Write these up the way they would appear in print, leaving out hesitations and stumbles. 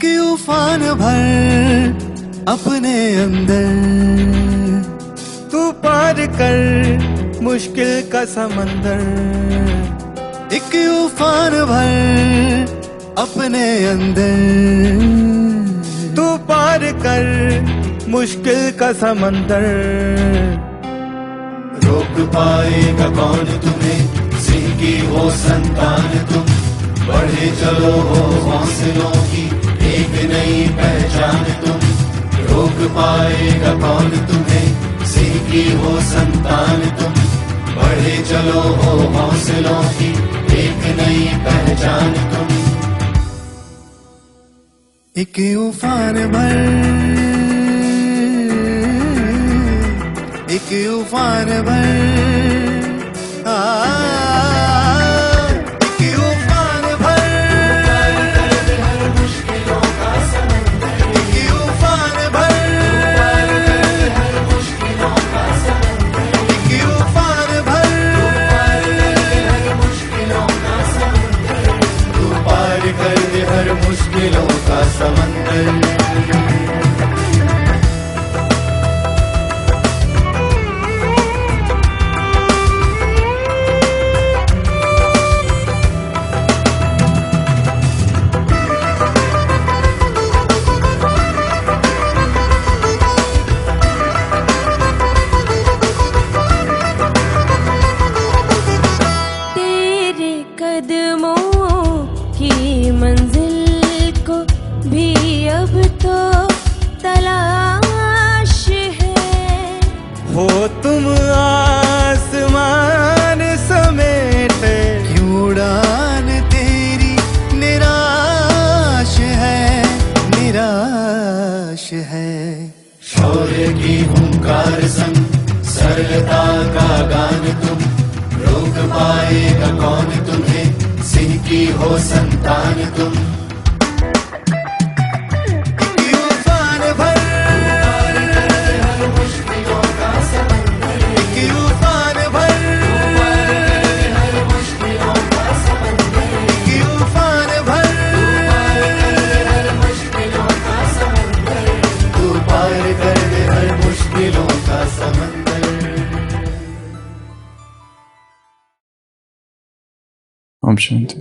एक उफान भर अपने अंदर, तू पार कर मुश्किल का समंदर। एक उफान भर अपने अंदर, तू पार कर मुश्किल का समंदर। रोक पाएगा कौन तुम्हें, सिंह की हो संतान तुम। बढ़े चलो हो हौसलों की एक नई पहचान तुम। रोक पाएगा कौन तुम्हें, सिंह की हो संतान तुम। बढ़े चलो हो हौसलों की एक नई पहचान तुम। एक उफान भर, एक उफान भर, एक उफान भर, हर मुश्किलों का समंदर। एक उफान भर, हर मुश्किलों का समंदर। एक उफान भर, हर मुश्किलों का समंदर। तू पार कर दे हर मुश्किलों का समंदर। मंजिल को भी अब तो तलाश है। हो तुम आसमान समेटे, क्यों उड़ान तेरी निराश है, निराश है। शौर्य की हुंकार संग सरलता का गान तुम। रोक पाएगा कौन तुम्हें, सिंह की हो संतान तुम। एक उफान भर, हर मुश्किलों का समंदर। एक उफान भर, हर मुश्किलों का समंदर। एक उफान भर, हर मुश्किलों का समंदर। तू पार कर दे हर मुश्किलों का समंदर। ओम शांति।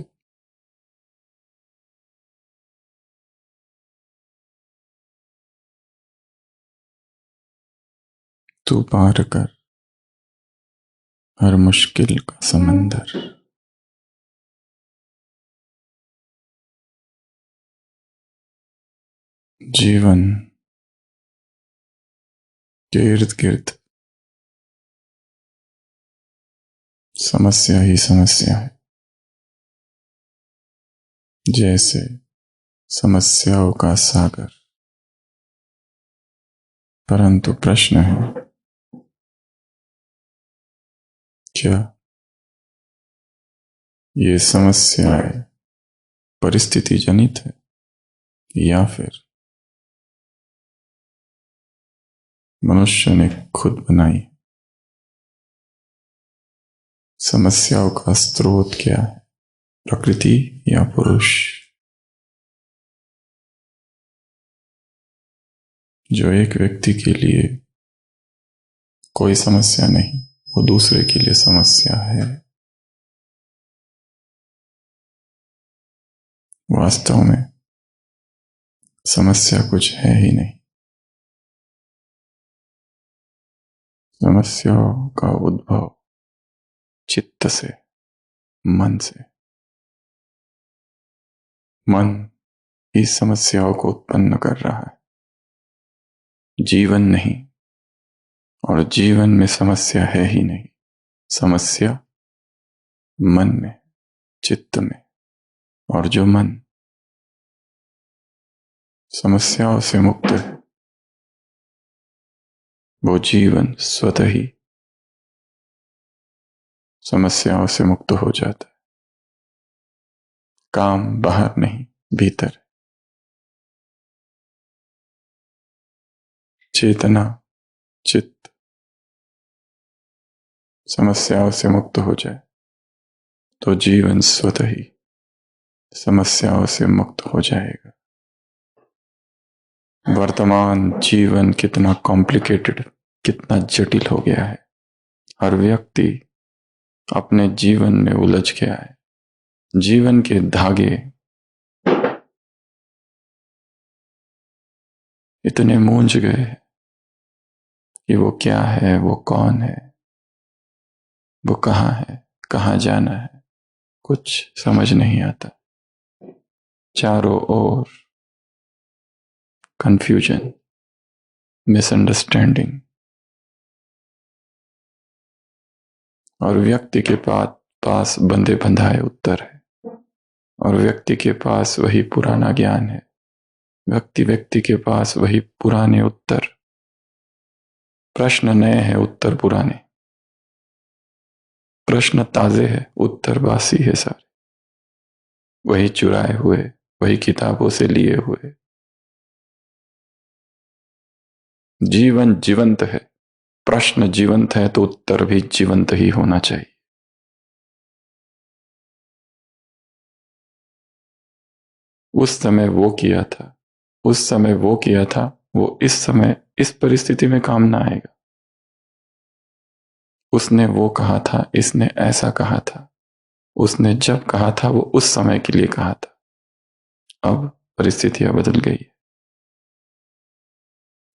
तू पार कर हर मुश्किल का समंदर। जीवन के इर्द गिर्द समस्या ही समस्या है। जैसे समस्याओं का सागर। परंतु प्रश्न है, क्या ये समस्याएं परिस्थिति जनित है या फिर मनुष्य ने खुद बनाई? समस्याओं का स्रोत क्या है, प्रकृति या पुरुष? जो एक व्यक्ति के लिए कोई समस्या नहीं, वो दूसरे के लिए समस्या है। वास्तव में समस्या कुछ है ही नहीं। समस्याओं का उद्भव चित्त से, मन से। मन ही समस्याओं को उत्पन्न कर रहा है, जीवन नहीं। और जीवन में समस्या है ही नहीं। समस्या मन में, चित्त में। और जो मन समस्याओं से मुक्त है, वो जीवन स्वतः ही समस्याओं से मुक्त हो जाता है। काम बाहर नहीं, भीतर। चेतना, चित्त समस्याओं से मुक्त हो जाए तो जीवन स्वतः ही समस्याओं से मुक्त हो जाएगा। वर्तमान जीवन कितना कॉम्प्लिकेटेड, कितना जटिल हो गया है। हर व्यक्ति अपने जीवन में उलझ गया है। जीवन के धागे इतने मूंझ गए हैं कि वो क्या है, वो कौन है, वो कहाँ है, कहाँ जाना है, कुछ समझ नहीं आता। चारों ओर कंफ्यूजन, मिसअंडरस्टैंडिंग, और व्यक्ति के पास बंधे बंधाए उत्तर है, और व्यक्ति के पास वही पुराना ज्ञान है। व्यक्ति के पास वही पुराने उत्तर। प्रश्न नए हैं, उत्तर पुराने। प्रश्न ताजे हैं, उत्तर बासी है सारे। वही चुराए हुए, वही किताबों से लिए हुए। जीवन जीवंत है, प्रश्न जीवंत है तो उत्तर भी जीवंत ही होना चाहिए। उस समय वो किया था, उस समय वो किया था, वो इस समय इस परिस्थिति में काम ना आएगा। उसने वो कहा था, इसने ऐसा कहा था। उसने जब कहा था वो उस समय के लिए कहा था। अब परिस्थितियां बदल गई।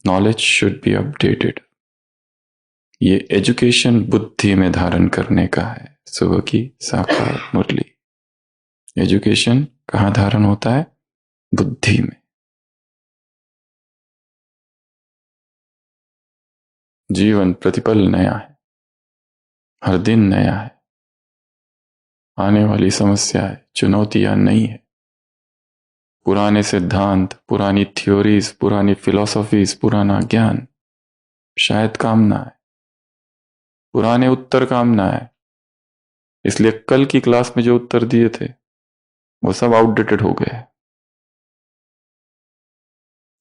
Knowledge should be updated. ये एजुकेशन बुद्धि में धारण करने का है। सुबह की साकार मुरली। एजुकेशन कहाँ धारण होता है? बुद्धि में। जीवन प्रतिपल नया है, हर दिन नया है। आने वाली समस्याएं, चुनौतियां नई है। पुराने सिद्धांत, पुरानी थ्योरीज, पुरानी फिलॉसफीज, पुराना ज्ञान शायद काम ना आए, पुराने उत्तर काम ना आए। इसलिए कल की क्लास में जो उत्तर दिए थे वो सब आउटडेटेड हो गए।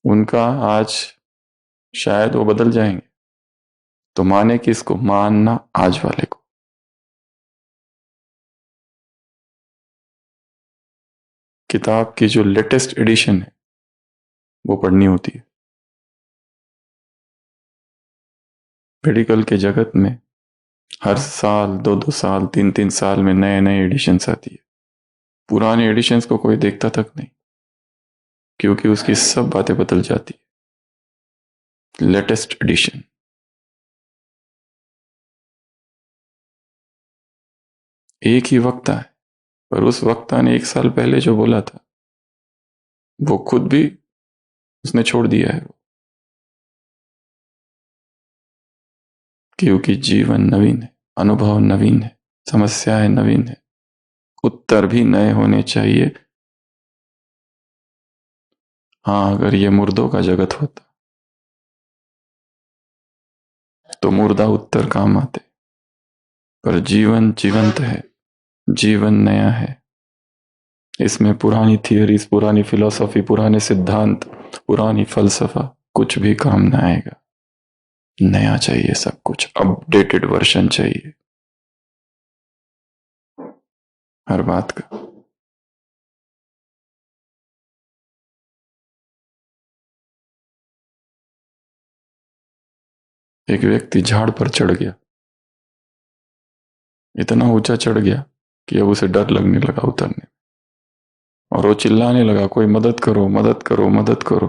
उनका आज शायद वो बदल जाएंगे। तो माने किसको? मानना आज वाले को। किताब की जो लेटेस्ट एडिशन है वो पढ़नी होती है। मेडिकल के जगत में हर साल 2-2 साल 3-3 साल में नए नए एडिशंस आती है। पुराने एडिशंस को कोई देखता तक नहीं, क्योंकि उसकी सब बातें बदल जाती है। Latest edition. एक ही वक्ता है, पर उस वक्ता ने 1 साल पहले जो बोला था वो खुद भी उसने छोड़ दिया है। क्योंकि जीवन नवीन है, अनुभव नवीन है, समस्याएं नवीन है, उत्तर भी नए होने चाहिए। हाँ, अगर ये मुर्दों का जगत होता तो मुर्दा उत्तर काम आते, पर जीवन जीवंत है, जीवन नया है। इसमें पुरानी थियरीज, पुरानी फिलॉसफी, पुराने सिद्धांत, पुरानी फलसफा कुछ भी काम ना आएगा। नया चाहिए, सब कुछ अपडेटेड वर्जन चाहिए हर बात का। एक व्यक्ति झाड़ पर चढ़ गया, इतना ऊंचा चढ़ गया कि अब उसे डर लगने लगा उतरने, और वो चिल्लाने लगा, कोई मदद करो, मदद करो, मदद करो।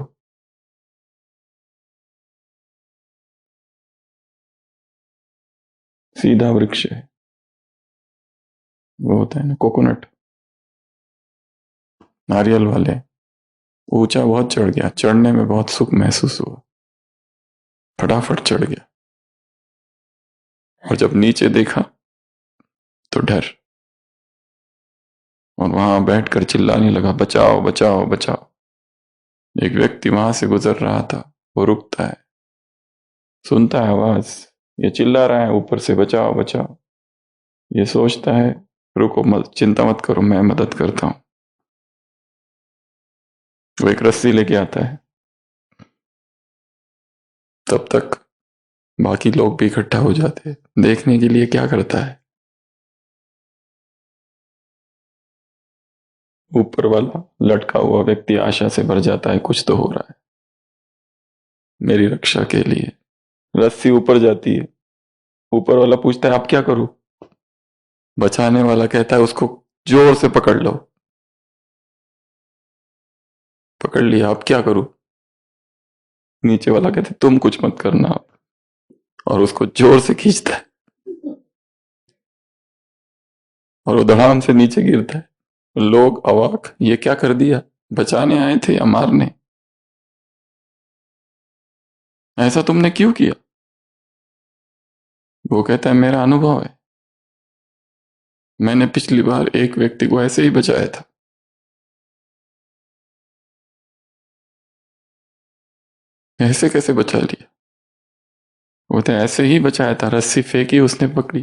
सीधा वृक्ष है, वो होता है ना कोकोनट, नारियल वाले। ऊंचा बहुत चढ़ गया, चढ़ने में बहुत सुख महसूस हुआ, फटाफट चढ़ गया, और जब नीचे देखा तो डर, और वहां बैठकर चिल्लाने लगा, बचाओ बचाओ बचाओ। एक व्यक्ति वहां से गुजर रहा था, वो रुकता है, सुनता है आवाज, ये चिल्ला रहा है ऊपर से, बचाओ बचाओ। ये सोचता है, रुको मत, चिंता मत करो, मैं मदद करता हूं। वो एक रस्सी लेके आता है, तब तक बाकी लोग भी इकट्ठा हो जाते हैं देखने के लिए क्या करता है। ऊपर वाला लटका हुआ व्यक्ति आशा से भर जाता है, कुछ तो हो रहा है। मेरी रक्षा के लिए। रस्सी ऊपर जाती है, ऊपर वाला पूछता है आप क्या करूं? बचाने वाला कहता है उसको जोर से पकड़ लो। पकड़ लिया, अब क्या करूं? नीचे वाला कहता है तुम कुछ मत करना, और उसको जोर से खींचता है और वो धड़ाम से नीचे गिरता है। लोग अवाक, ये क्या कर दिया? बचाने आए थे या मारने? ऐसा तुमने क्यों किया? वो कहता है मेरा अनुभव है, मैंने पिछली बार एक व्यक्ति को ऐसे ही बचाया था। ऐसे कैसे बचा लिया? वो तो ऐसे ही बचाया था, रस्सी फेंकी उसने पकड़ी।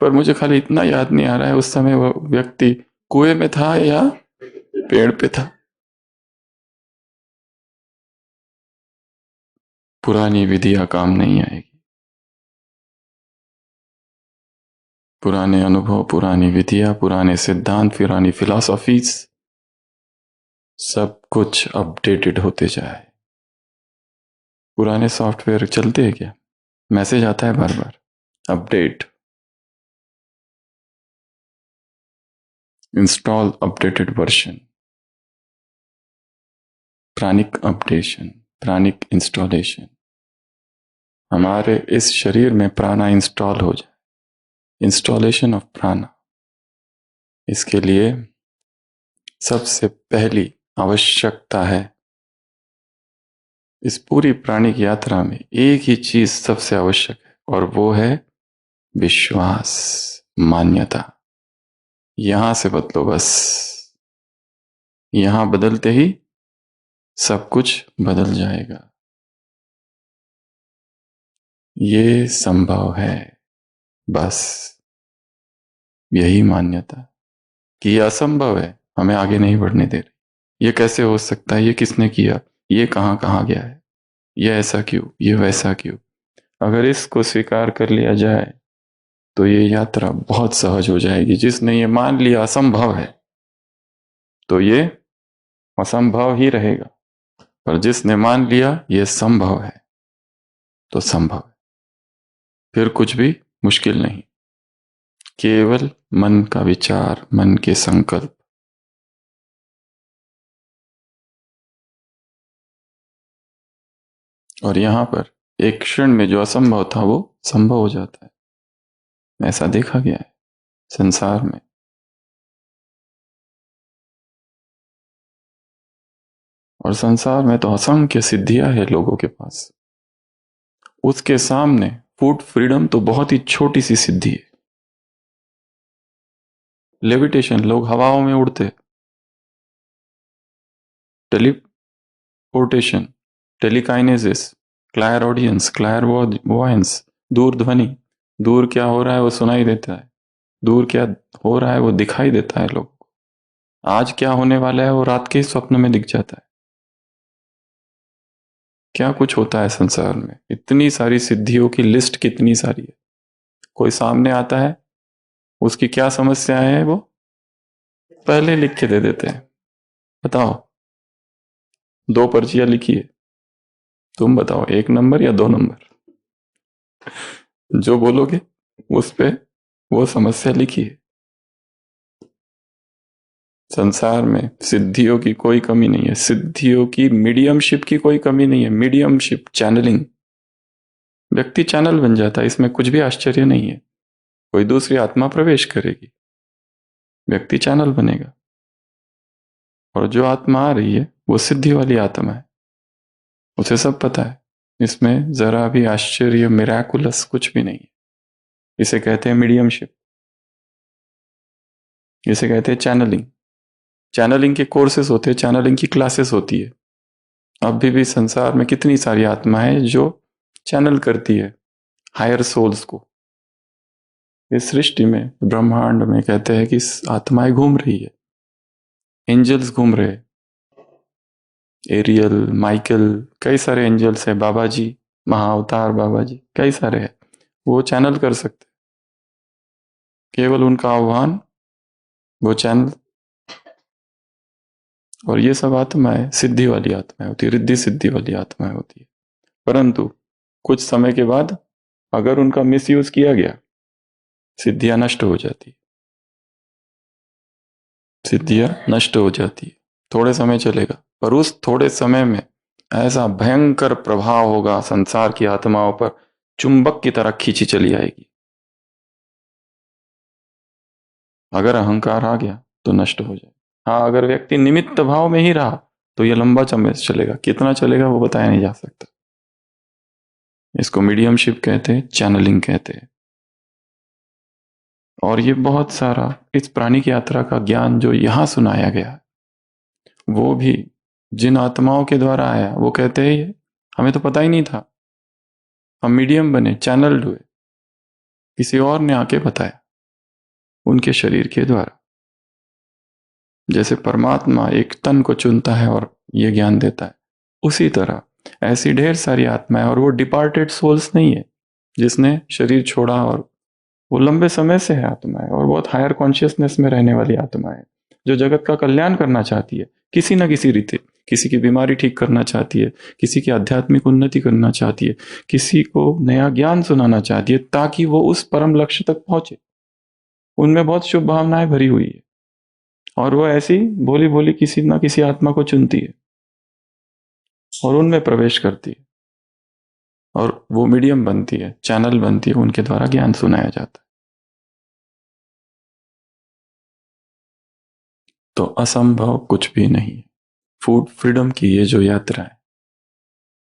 पर मुझे खाली इतना याद नहीं आ रहा है उस समय वो व्यक्ति कुएं में था या पेड़ पे था। पुरानी विधियां काम नहीं आएगी। पुराने अनुभव, पुरानी विधियां, पुराने सिद्धांत, पुरानी फिलॉसफीज, सब कुछ अपडेटेड होते जाए। पुराने सॉफ्टवेयर चलते हैं क्या? मैसेज आता है बार बार, update, install updated version, pranic updation, pranic installation. हमारे इस शरीर में प्राणा इंस्टॉल हो जाए, इंस्टॉलेशन ऑफ प्राणा। इसके लिए सबसे पहली आवश्यकता है, इस पूरी प्राणिक यात्रा में एक ही चीज सबसे आवश्यक है, और वो है विश्वास, मान्यता। यहां से बदलो बस। यहां बदलते ही सब कुछ बदल जाएगा। ये संभव है, बस यही मान्यता कि यह असंभव है, हमें आगे नहीं बढ़ने दे रही। ये कैसे हो सकता है? ये किसने किया? ये कहां कहां गया है? ये ऐसा क्यों? ये वैसा क्यों? अगर इसको स्वीकार कर लिया जाए तो ये यात्रा बहुत सहज हो जाएगी। जिसने ये मान लिया असंभव है तो ये असंभव ही रहेगा, पर जिसने मान लिया ये संभव है तो संभव है। फिर कुछ भी मुश्किल नहीं, केवल मन का विचार, मन के संकल्प। और यहां पर एक क्षण में जो असंभव था वो संभव हो जाता है। ऐसा देखा गया है संसार में। और संसार में तो असंख्य सिद्धियां है लोगों के पास, उसके सामने फूड फ्रीडम तो बहुत ही छोटी सी सिद्धि है। लेविटेशन, लोग हवाओं में उड़ते। टेलीपोर्टेशन, टेलीकाइनेसिस, क्लायर ऑडियंस, क्लायर वॉयंस, दूर ध्वनि, दूर क्या हो रहा है वो सुनाई देता है, दूर क्या हो रहा है वो दिखाई देता है लोगों को। आज क्या होने वाला है वो रात के स्वप्न में दिख जाता है। क्या कुछ होता है संसार में, इतनी सारी सिद्धियों की लिस्ट कितनी सारी है। कोई सामने आता है, उसकी क्या समस्या है वो पहले लिख के दे देते हैं। बताओ, 2 पर्चियां लिखी है, तुम बताओ 1 नंबर या 2 नंबर? जो बोलोगे उस पे वो समस्या लिखी है। संसार में सिद्धियों की कोई कमी नहीं है, सिद्धियों की मीडियमशिप की कोई कमी नहीं है। मीडियमशिप, चैनलिंग, व्यक्ति चैनल बन जाता है, इसमें कुछ भी आश्चर्य नहीं है। कोई दूसरी आत्मा प्रवेश करेगी, व्यक्ति चैनल बनेगा, और जो आत्मा आ रही है वो सिद्धि वाली आत्मा है, उसे सब पता है। इसमें जरा भी आश्चर्य, मिराकुलस कुछ भी नहीं है। इसे कहते हैं मीडियमशिप, इसे कहते हैं चैनलिंग। चैनलिंग के कोर्सेस होते हैं, चैनलिंग की क्लासेस होती है। अभी भी संसार में कितनी सारी आत्माएं जो चैनल करती है हायर सोल्स को। इस सृष्टि में, ब्रह्मांड में कहते हैं कि आत्माएं घूम रही है, एंजल्स घूम रहे, एरियल, माइकल, कई सारे एंजल्स है, बाबा जी, महाअवतार बाबा जी, कई सारे हैं। वो चैनल कर सकते, केवल उनका आह्वान, वो चैनल। और ये सब आत्माएं सिद्धि वाली आत्माएं होती है, रिद्धि सिद्धि वाली आत्माएं होती है। परंतु कुछ समय के बाद अगर उनका मिसयूज किया गया, सिद्धियां नष्ट हो जाती, सिद्धियां नष्ट हो जाती। थोड़े समय चलेगा, पर उस थोड़े समय में ऐसा भयंकर प्रभाव होगा संसार की आत्माओं पर, चुंबक की तरह खींची चली आएगी। अगर अहंकार आ गया तो नष्ट हो जाए। हाँ, अगर व्यक्ति निमित्त भाव में ही रहा तो यह लंबा समय चलेगा, कितना चलेगा वो बताया नहीं जा सकता। इसको मीडियमशिप कहते हैं, चैनलिंग कहते हैं। और ये बहुत सारा इस प्राणिक यात्रा का ज्ञान जो यहां सुनाया गया, वो भी जिन आत्माओं के द्वारा आया, वो कहते हैं हमें तो पता ही नहीं था, हम मीडियम बने, चैनल्ड हुए, किसी और ने आके बताया उनके शरीर के द्वारा। जैसे परमात्मा एक तन को चुनता है और ये ज्ञान देता है, उसी तरह ऐसी ढेर सारी आत्माएं, और वो डिपार्टेड सोल्स नहीं है जिसने शरीर छोड़ा, और वो लंबे समय से है आत्माएं, और बहुत हायर कॉन्शियसनेस में रहने वाली आत्माएं जो जगत का कल्याण करना चाहती है किसी न किसी रीति। किसी की बीमारी ठीक करना चाहती है, किसी की आध्यात्मिक उन्नति करना चाहती है, किसी को नया ज्ञान सुनाना चाहती है ताकि वो उस परम लक्ष्य तक पहुंचे। उनमें बहुत शुभ भावनाएं भरी हुई है, और वो ऐसी भोली भोली किसी ना किसी आत्मा को चुनती है और उनमें प्रवेश करती है, और वो मीडियम बनती है, चैनल बनती है, उनके द्वारा ज्ञान सुनाया जाता है। तो असंभव कुछ भी नहीं है। फूड फ्रीडम की ये जो यात्रा है,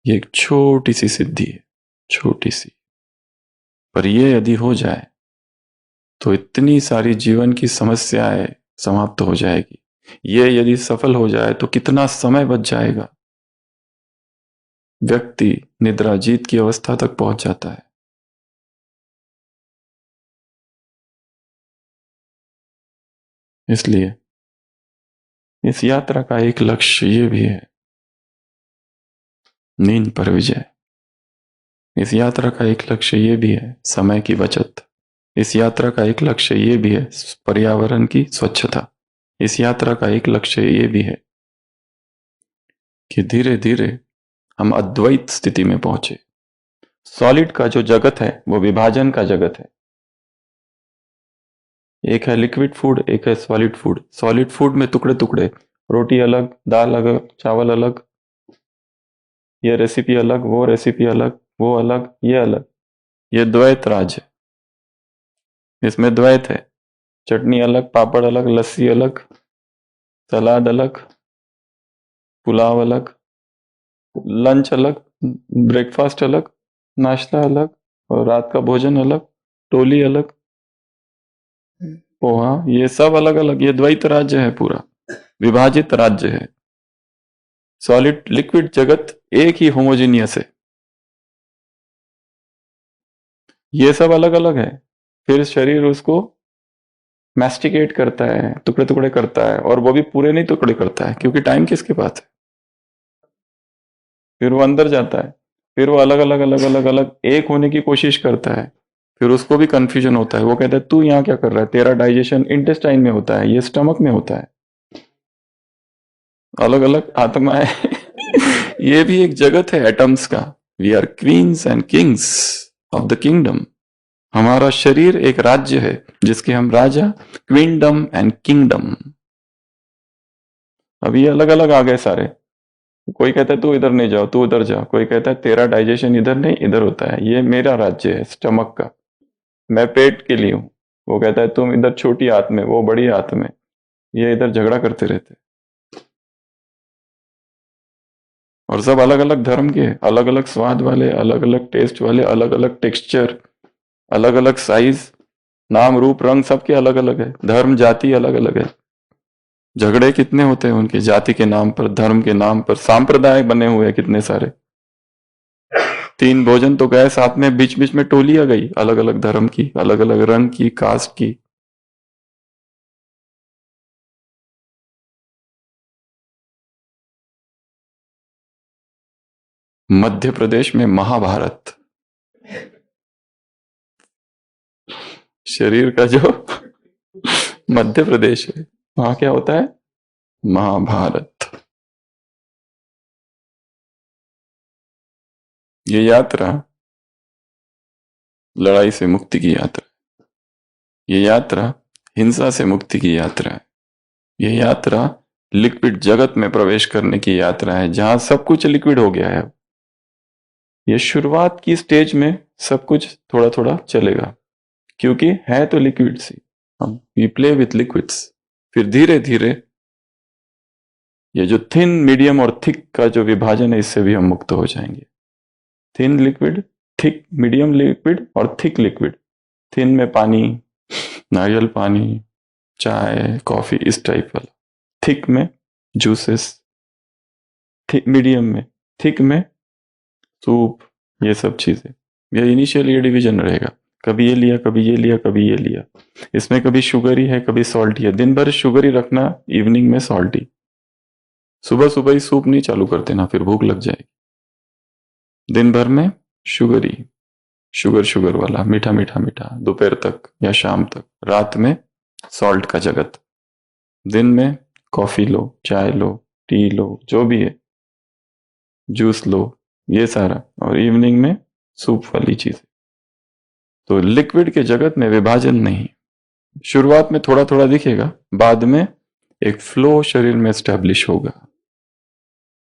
ये एक छोटी सी सिद्धि है, छोटी सी, पर ये यदि हो जाए तो इतनी सारी जीवन की समस्याएं समाप्त हो जाएगी। ये यदि सफल हो जाए तो कितना समय बच जाएगा। व्यक्ति निद्रा जीत की अवस्था तक पहुंच जाता है। इसलिए इस यात्रा का एक लक्ष्य ये भी है, नींद पर विजय। इस यात्रा का एक लक्ष्य ये भी है, समय की बचत। इस यात्रा का एक लक्ष्य ये भी है, पर्यावरण की स्वच्छता। इस यात्रा का एक लक्ष्य ये भी है कि धीरे धीरे हम अद्वैत स्थिति में पहुंचे। सॉलिड का जो जगत है वो विभाजन का जगत है। एक है लिक्विड फूड, एक है सॉलिड फूड। सॉलिड फूड में टुकड़े टुकड़े, रोटी अलग, दाल अलग, चावल अलग, ये रेसिपी अलग, वो रेसिपी अलग, वो अलग, ये अलग। ये द्वैत राज है, इसमें द्वैत है। चटनी अलग, पापड़ अलग, लस्सी अलग, सलाद अलग, पुलाव अलग, लंच अलग, ब्रेकफास्ट अलग, नाश्ता अलग, और रात का भोजन अलग, टोली अलग, पोहा, ये सब अलग अलग। ये द्वैत राज्य है, पूरा विभाजित राज्य है। सॉलिड लिक्विड जगत एक ही होमोजीनियस है, ये सब अलग अलग है। फिर शरीर उसको मैस्टिकेट करता है, टुकड़े टुकड़े करता है, और वो भी पूरे नहीं टुकड़े करता है क्योंकि टाइम किसके पास है। फिर वो अंदर जाता है, फिर वो अलग अलग अलग अलग अलग एक होने की कोशिश करता है। फिर उसको भी कंफ्यूजन होता है, वो कहता है तू यहाँ क्या कर रहा है, तेरा डाइजेशन इंटेस्टाइन में होता है, ये स्टमक में होता है। अलग अलग आत्माएं ये भी एक जगत है एटम्स का। We are queens and kings of the kingdom. हमारा शरीर एक राज्य है जिसके हम राजा, क्वीनडम एंड किंगडम। अब ये अलग अलग आ गए सारे। कोई कहता है तू इधर नहीं जाओ, तू उधर जा। कोई कहता है तेरा डाइजेशन इधर नहीं इधर होता है, ये मेरा राज्य है स्टमक का, मैं पेट के लिए हूं। वो कहता है तुम इधर छोटी हाथ में, वो बड़ी हाथ में। ये इधर झगड़ा करते रहते, और सब अलग अलग धर्म के, अलग अलग स्वाद वाले, अलग अलग टेस्ट वाले, अलग अलग टेक्सचर, अलग अलग साइज, नाम रूप रंग सबके अलग अलग है। धर्म जाति अलग अलग है। झगड़े कितने होते हैं उनके, जाति के नाम पर, धर्म के नाम पर, सांप्रदाय बने हुए हैं कितने सारे। 3 भोजन तो गए साथ में, बीच बीच में टोलियां गई अलग अलग धर्म की, अलग अलग रंग की, कास्ट की। मध्य प्रदेश में महाभारत, शरीर का जो मध्य प्रदेश है वहां क्या होता है, महाभारत। ये यात्रा लड़ाई से मुक्ति की यात्रा, ये यात्रा हिंसा से मुक्ति की यात्रा है, ये यात्रा लिक्विड जगत में प्रवेश करने की यात्रा है, जहां सब कुछ लिक्विड हो गया है। ये शुरुआत की स्टेज में सब कुछ थोड़ा थोड़ा चलेगा, क्योंकि है तो लिक्विड सी, हम वी प्ले विथ लिक्विड्स। फिर धीरे धीरे ये जो थिन, मीडियम और थिक का जो विभाजन है, इससे भी हम मुक्त हो जाएंगे। Thin liquid, thick, medium liquid और थिक लिक्विड। थिन में पानी, नारियल पानी, चाय, कॉफी, इस टाइप वाला। थिक में जूसेस, मीडियम में, थिक में सूप, ये सब चीजें। ये इनिशियल ये डिवीजन रहेगा, कभी ये लिया, कभी ये लिया, कभी ये लिया। इसमें कभी शुगरी है, कभी सॉल्टी है। दिन भर शुगरी रखना, इवनिंग में सॉल्टी। सुबह सुबह ही सूप नहीं चालू करते ना, फिर भूख लग जाएगी। दिन भर में शुगरी, शुगर वाला, मीठा मीठा मीठा, दोपहर तक या शाम तक। रात में सॉल्ट का जगत। दिन में कॉफी लो, चाय लो, टी लो, जो भी है, जूस लो, ये सारा। और इवनिंग में सूप वाली चीजें। तो लिक्विड के जगत में विभाजन नहीं। शुरुआत में थोड़ा थोड़ा दिखेगा, बाद में एक फ्लो शरीर में एस्टैब्लिश होगा।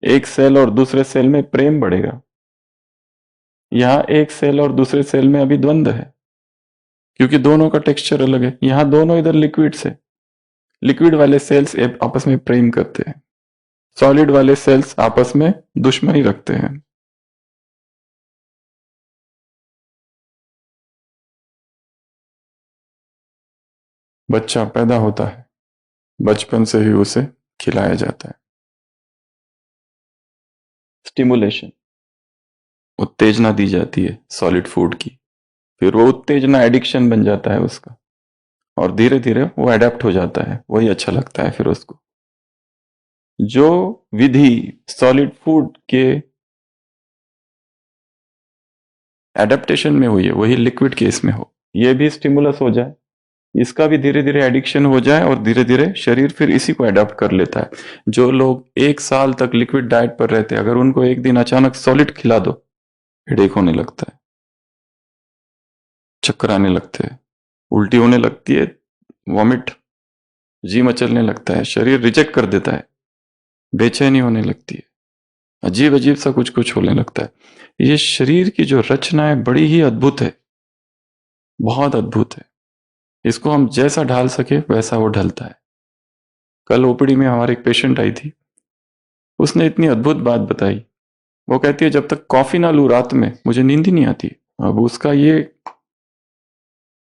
एक सेल और दूसरे सेल में प्रेम बढ़ेगा। यहां एक सेल और दूसरे सेल में अभी द्वंद्व है, क्योंकि दोनों का टेक्सचर अलग है। यहां दोनों इधर लिक्विड से, लिक्विड वाले सेल्स आपस में प्रेम करते हैं, सॉलिड वाले सेल्स आपस में दुश्मनी रखते हैं। बच्चा पैदा होता है, बचपन से ही उसे खिलाया जाता है। स्टिमुलेशन, उत्तेजना दी जाती है सॉलिड फूड की। फिर वो उत्तेजना एडिक्शन बन जाता है उसका, और धीरे धीरे वो अडेप्ट हो जाता है, वही अच्छा लगता है फिर उसको। जो विधि सॉलिड फूड के एडेप्टेशन में हुई है, वही लिक्विड केस में हो। ये भी स्टिमुलस हो जाए, इसका भी धीरे धीरे एडिक्शन हो जाए, और धीरे धीरे शरीर फिर इसी को अडॉप्ट कर लेता है। जो लोग 1 साल तक लिक्विड डाइट पर रहते हैं, अगर उनको एक दिन अचानक सॉलिड खिला दो, हेडेक होने लगता है, चक्कर आने लगते हैं, उल्टी होने लगती है, वॉमिट, जी मचलने लगता है, शरीर रिजेक्ट कर देता है, बेचैनी होने लगती है, अजीब अजीब सा कुछ कुछ होने लगता है। ये शरीर की जो रचना है बड़ी ही अद्भुत है, बहुत अद्भुत है। इसको हम जैसा ढाल सके वैसा वो ढलता है। कल ओपीडी में हमारे एक पेशेंट आई थी, उसने इतनी अद्भुत बात बताई। वो कहती है जब तक कॉफी ना लूं रात में मुझे नींद ही नहीं आती। अब उसका ये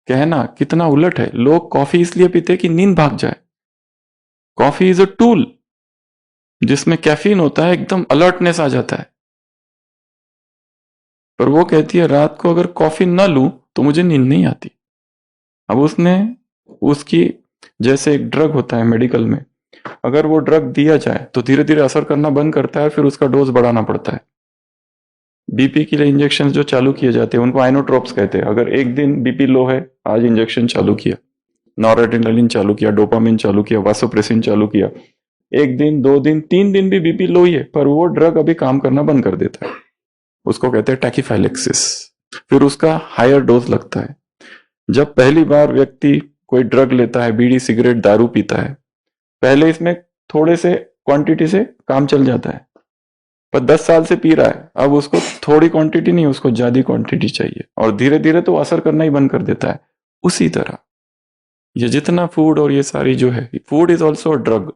कहना कितना उलट है। लोग कॉफी इसलिए पीते कि नींद भाग जाए। कॉफी इज अ टूल, जिसमें कैफीन होता है, एकदम अलर्टनेस आ जाता है। पर वो कहती है रात को अगर कॉफी ना लूं तो मुझे नींद नहीं आती। अब उसने उसकी, जैसे एक ड्रग होता है मेडिकल में, अगर वो ड्रग दिया जाए तो धीरे धीरे असर करना बंद करता है, फिर उसका डोज बढ़ाना पड़ता है। बीपी के लिए इंजेक्शन जो चालू किए जाते हैं उनको आइनोट्रोप्स कहते हैं। अगर एक दिन बीपी लो है, आज इंजेक्शन चालू किया, नॉरएड्रेनालिन चालू किया, डोपामिन चालू किया, वासोप्रेसिन चालू किया, 1 दिन 2 दिन 3 दिन भी बीपी लो ही है, पर वो ड्रग अभी काम करना बंद कर देता है। उसको कहते हैं टैकीफाइलेक्सिस। फिर उसका हायर डोज लगता है। जब पहली बार व्यक्ति कोई ड्रग लेता है, बीड़ी, सिगरेट, दारू पीता है, पहले इसमें थोड़े से क्वांटिटी से काम चल जाता है, पर 10 साल से पी रहा है, अब उसको थोड़ी क्वांटिटी नहीं, उसको ज्यादा क्वांटिटी चाहिए, और धीरे धीरे तो असर करना ही बंद कर देता है। उसी तरह ये जितना फूड और ये सारी जो है, फूड इज ऑल्सो ड्रग।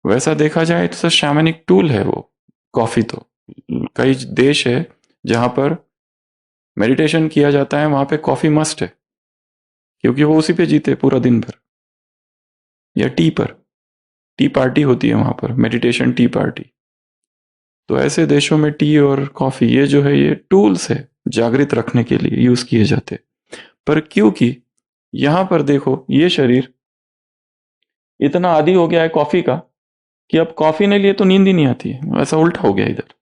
वैसा देखा जाए तो शैमनिक टूल है वो कॉफी। तो कई देश है जहां पर मेडिटेशन किया जाता है, वहां पे कॉफी मस्ट है, क्योंकि वो उसी पे जीते पूरा दिन भर। या टी पर, टी पार्टी होती है वहां पर, मेडिटेशन टी पार्टी। तो ऐसे देशों में टी और कॉफी ये जो है, ये टूल्स है जागृत रखने के लिए यूज किए जाते। पर क्योंकि यहां पर देखो, ये शरीर इतना आदी हो गया है कॉफी का कि अब कॉफी नहीं लिए तो नींद ही नहीं आती है। ऐसा उल्टा हो गया इधर।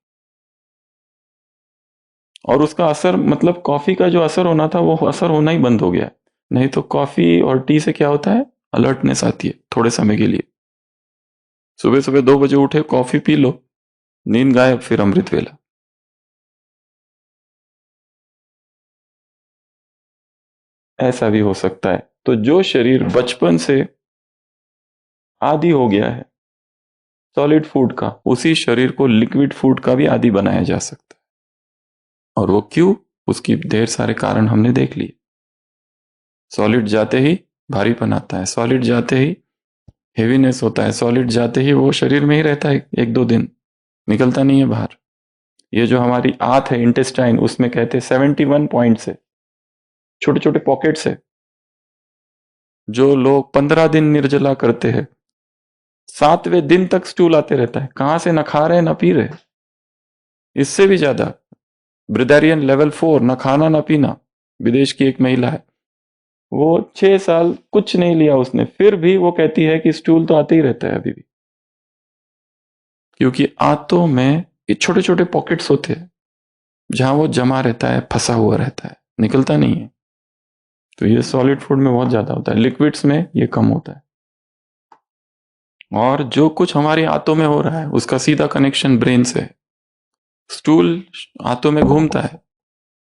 और उसका असर, मतलब कॉफी का जो असर होना था वो असर होना ही बंद हो गया है। नहीं तो कॉफी और टी से क्या होता है, अलर्टनेस आती है थोड़े समय के लिए। सुबह सुबह 2 बजे उठे, कॉफी पी लो, नींद गायब, फिर अमृत वेला। ऐसा भी हो सकता है। तो जो शरीर बचपन से आदी हो गया है सॉलिड फूड का, उसी शरीर को लिक्विड फूड का भी आदी बनाया जा सकता है। और वो क्यों? उसकी ढेर सारे कारण हमने देख लिए। सॉलिड जाते ही भारीपन आता है, सॉलिड जाते ही हेवीनेस होता है, सॉलिड जाते ही वो शरीर में ही रहता है 1-2 दिन, निकलता नहीं है बाहर। ये जो हमारी आंत है इंटेस्टाइन, उसमें कहते हैं 71 पॉइंट्स है, छोटे छोटे पॉकेट्स है। जो लोग 15 दिन निर्जला करते हैं, 7वें दिन तक स्टूल आते रहता है। कहां से? ना खा रहे ना पी रहे। इससे भी ज्यादा ब्रिदारियन लेवल 4, ना खाना ना पीना। विदेश की एक महिला है, वो 6 साल कुछ नहीं लिया उसने, फिर भी वो कहती है कि स्टूल तो आते ही रहता है अभी भी। क्योंकि आंतों में ये छोटे छोटे पॉकेट्स होते हैं जहां वो जमा रहता है, फंसा हुआ रहता है, निकलता नहीं है। तो ये सॉलिड फूड में बहुत ज्यादा होता है, लिक्विड्स में ये कम होता है। और जो कुछ हमारे आंतों में हो रहा है उसका सीधा कनेक्शन ब्रेन से है। स्टूल आंतों में घूमता है,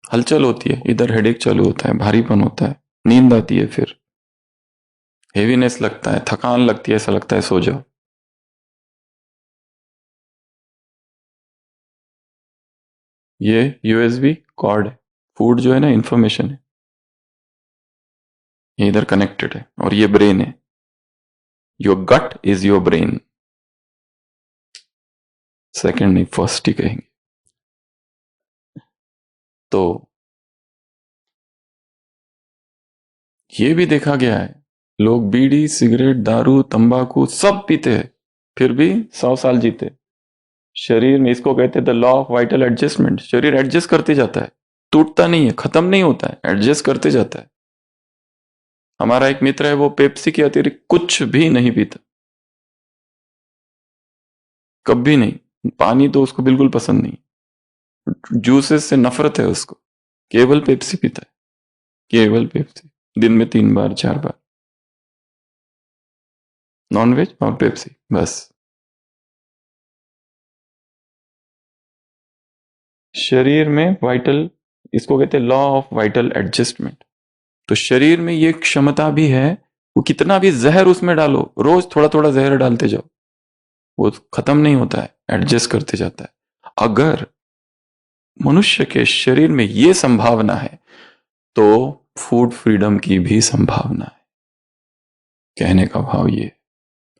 हलचल होती है, इधर हेडेक चालू होता है, भारीपन होता है, नींद आती है, फिर हेवीनेस लगता है, थकान लगती है, ऐसा लगता है सो जाओ। ये यूएसबी कॉर्ड है, फूड जो है ना इंफॉर्मेशन है, ये इधर कनेक्टेड है, और ये ब्रेन है। Your gut is your brain. Second नहीं, फर्स्ट ही कहेंगे। तो ये भी देखा गया है, लोग बीड़ी, सिगरेट, दारू, तंबाकू सब पीते हैं, फिर भी 100 साल जीते। शरीर में, इसको कहते हैं the law of vital adjustment. शरीर एडजस्ट करते जाता है, टूटता नहीं है, खत्म नहीं होता है, एडजस्ट करते जाता है। हमारा एक मित्र है, वो पेप्सी के अतिरिक्त कुछ भी नहीं पीता, कभी नहीं। पानी तो उसको बिल्कुल पसंद नहीं, जूसेस से नफरत है उसको, केवल पेप्सी पीता है, केवल पेप्सी, दिन में 3 बार 4 बार, नॉनवेज और पेप्सी बस। शरीर में वाइटल, इसको कहते हैं लॉ ऑफ वाइटल एडजस्टमेंट। तो शरीर में ये क्षमता भी है, वो कितना भी जहर उसमें डालो, रोज थोड़ा थोड़ा जहर डालते जाओ, वो खत्म नहीं होता है, एडजस्ट करते जाता है। अगर मनुष्य के शरीर में ये संभावना है तो फूड फ्रीडम की भी संभावना है। कहने का भाव ये,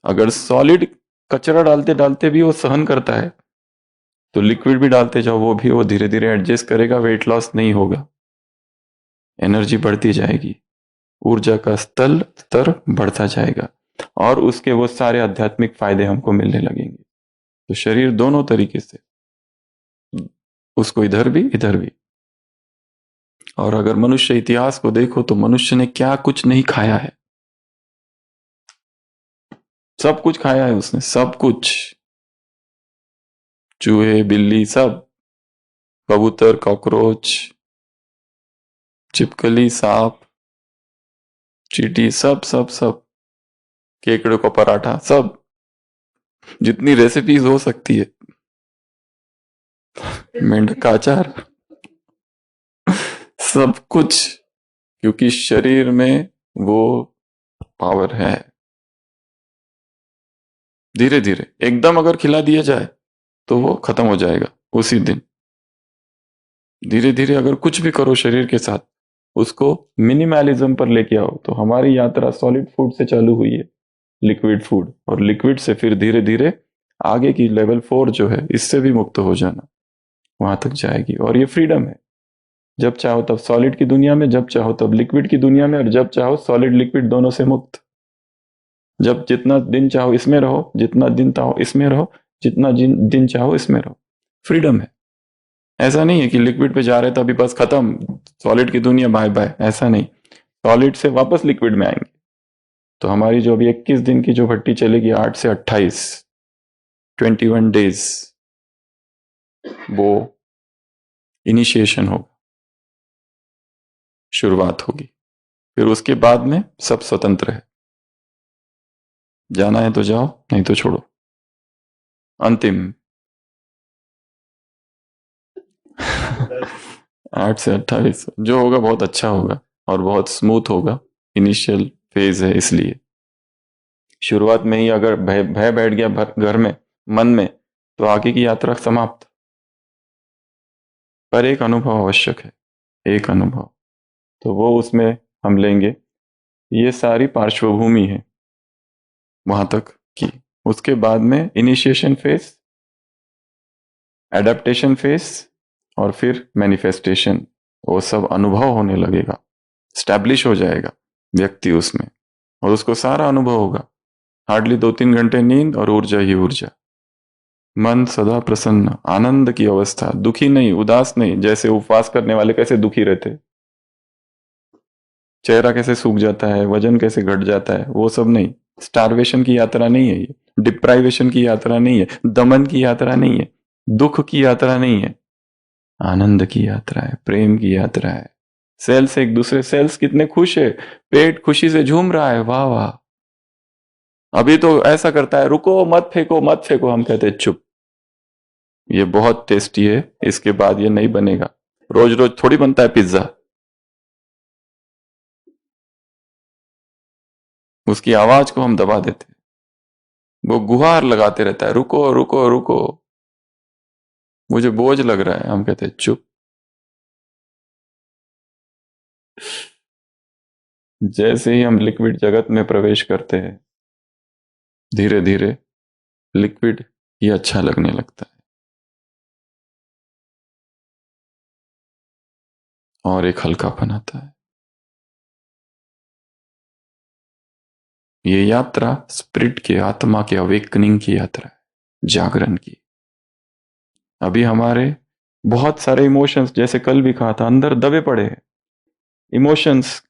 अगर सॉलिड कचरा डालते डालते भी वो सहन करता है, तो लिक्विड भी डालते जाओ, वो भी वो धीरे धीरे एडजस्ट करेगा, वेट लॉस नहीं होगा, एनर्जी बढ़ती जाएगी, ऊर्जा का स्तर बढ़ता जाएगा, और उसके वो सारे आध्यात्मिक फायदे हमको मिलने लगेंगे। तो शरीर दोनों तरीके से, उसको इधर भी इधर भी। और अगर मनुष्य इतिहास को देखो तो मनुष्य ने क्या कुछ नहीं खाया है, सब कुछ खाया है उसने, सब कुछ। चूहे, बिल्ली, सब, कबूतर, कॉकरोच, छिपकली, सांप, चींटी, सब सब सब, केकड़े का पराठा, सब, जितनी रेसिपीज हो सकती है, मेंढक का अचार, सब कुछ। क्योंकि शरीर में वो पावर है। धीरे धीरे एकदम अगर खिला दिया जाए तो वो खत्म हो जाएगा उसी दिन। धीरे धीरे अगर कुछ भी करो शरीर के साथ, उसको मिनिमलिज्म पर लेके आओ। तो हमारी यात्रा सॉलिड फूड से चालू हुई है, लिक्विड फूड, और लिक्विड से फिर धीरे धीरे आगे की लेवल 4 जो है, इससे भी मुक्त हो जाना, वहां तक जाएगी। और ये फ्रीडम है, जब चाहो तब सॉलिड की दुनिया में, जब चाहो तब लिक्विड की दुनिया में, और जब चाहो सॉलिड लिक्विड दोनों से मुक्त। जब जितना दिन चाहो इसमें रहो, जितना दिन चाहो इसमें रहो, जितना दिन चाहो इसमें रहो, फ्रीडम है। ऐसा नहीं है कि लिक्विड पे जा रहे तो अभी बस खत्म, सॉलिड की दुनिया बाय बाय, ऐसा नहीं। सॉलिड से वापस लिक्विड में आएंगे। तो हमारी जो अभी 21 दिन की जो भट्टी चलेगी, 8 से 28, 21 डेज, वो इनिशिएशन होगा, शुरुआत होगी। फिर उसके बाद में सब स्वतंत्र है, जाना है तो जाओ, नहीं तो छोड़ो। अंतिम 8 से 28 जो होगा बहुत अच्छा होगा। और बहुत स्मूथ होगा। इनिशियल फेज है, इसलिए शुरुआत में ही अगर भय भय बैठ गया घर में, मन में, तो आगे की यात्रा समाप्त। पर एक अनुभव आवश्यक है, एक अनुभव, तो वो उसमें हम लेंगे। ये सारी पार्श्वभूमि है वहां तक की। उसके बाद में इनिशिएशन फेज, एडेप्टेशन फेज, और फिर मैनिफेस्टेशन। वो सब अनुभव होने लगेगा, स्टैब्लिश हो जाएगा व्यक्ति उसमें, और उसको सारा अनुभव होगा। हार्डली 2-3 घंटे नींद और ऊर्जा ही ऊर्जा, मन सदा प्रसन्न, आनंद की अवस्था, दुखी नहीं, उदास नहीं। जैसे उपवास करने वाले कैसे दुखी रहते, चेहरा कैसे सूख जाता है, वजन कैसे घट जाता है, वो सब नहीं। स्टारवेशन की यात्रा नहीं है ये, डिप्राइवेशन की यात्रा नहीं है, दमन की यात्रा नहीं है, दुख की यात्रा नहीं है, आनंद की यात्रा है, प्रेम की यात्रा है। सेल्स एक दूसरे, सेल्स कितने खुश है, पेट खुशी से झूम रहा है, वाह वाह। अभी तो ऐसा करता है, रुको मत फेंको मत फेंको, हम कहते हैं चुप, ये बहुत टेस्टी है, इसके बाद ये नहीं बनेगा। रोज रोज थोड़ी बनता है पिज्जा। उसकी आवाज को हम दबा देते हैं, वो गुहार लगाते रहता है, रुको रुको रुको, मुझे बोझ लग रहा है, हम कहते हैं चुप। जैसे ही हम लिक्विड जगत में प्रवेश करते हैं, धीरे धीरे लिक्विड ही अच्छा लगने लगता है, और एक हल्कापन आता है। ये यात्रा स्पिरिट के, आत्मा के अवेकनिंग की यात्रा है, जागरण की। अभी हमारे बहुत सारे इमोशंस, जैसे कल भी कहा था, अंदर दबे पड़े हैं। इमोशंस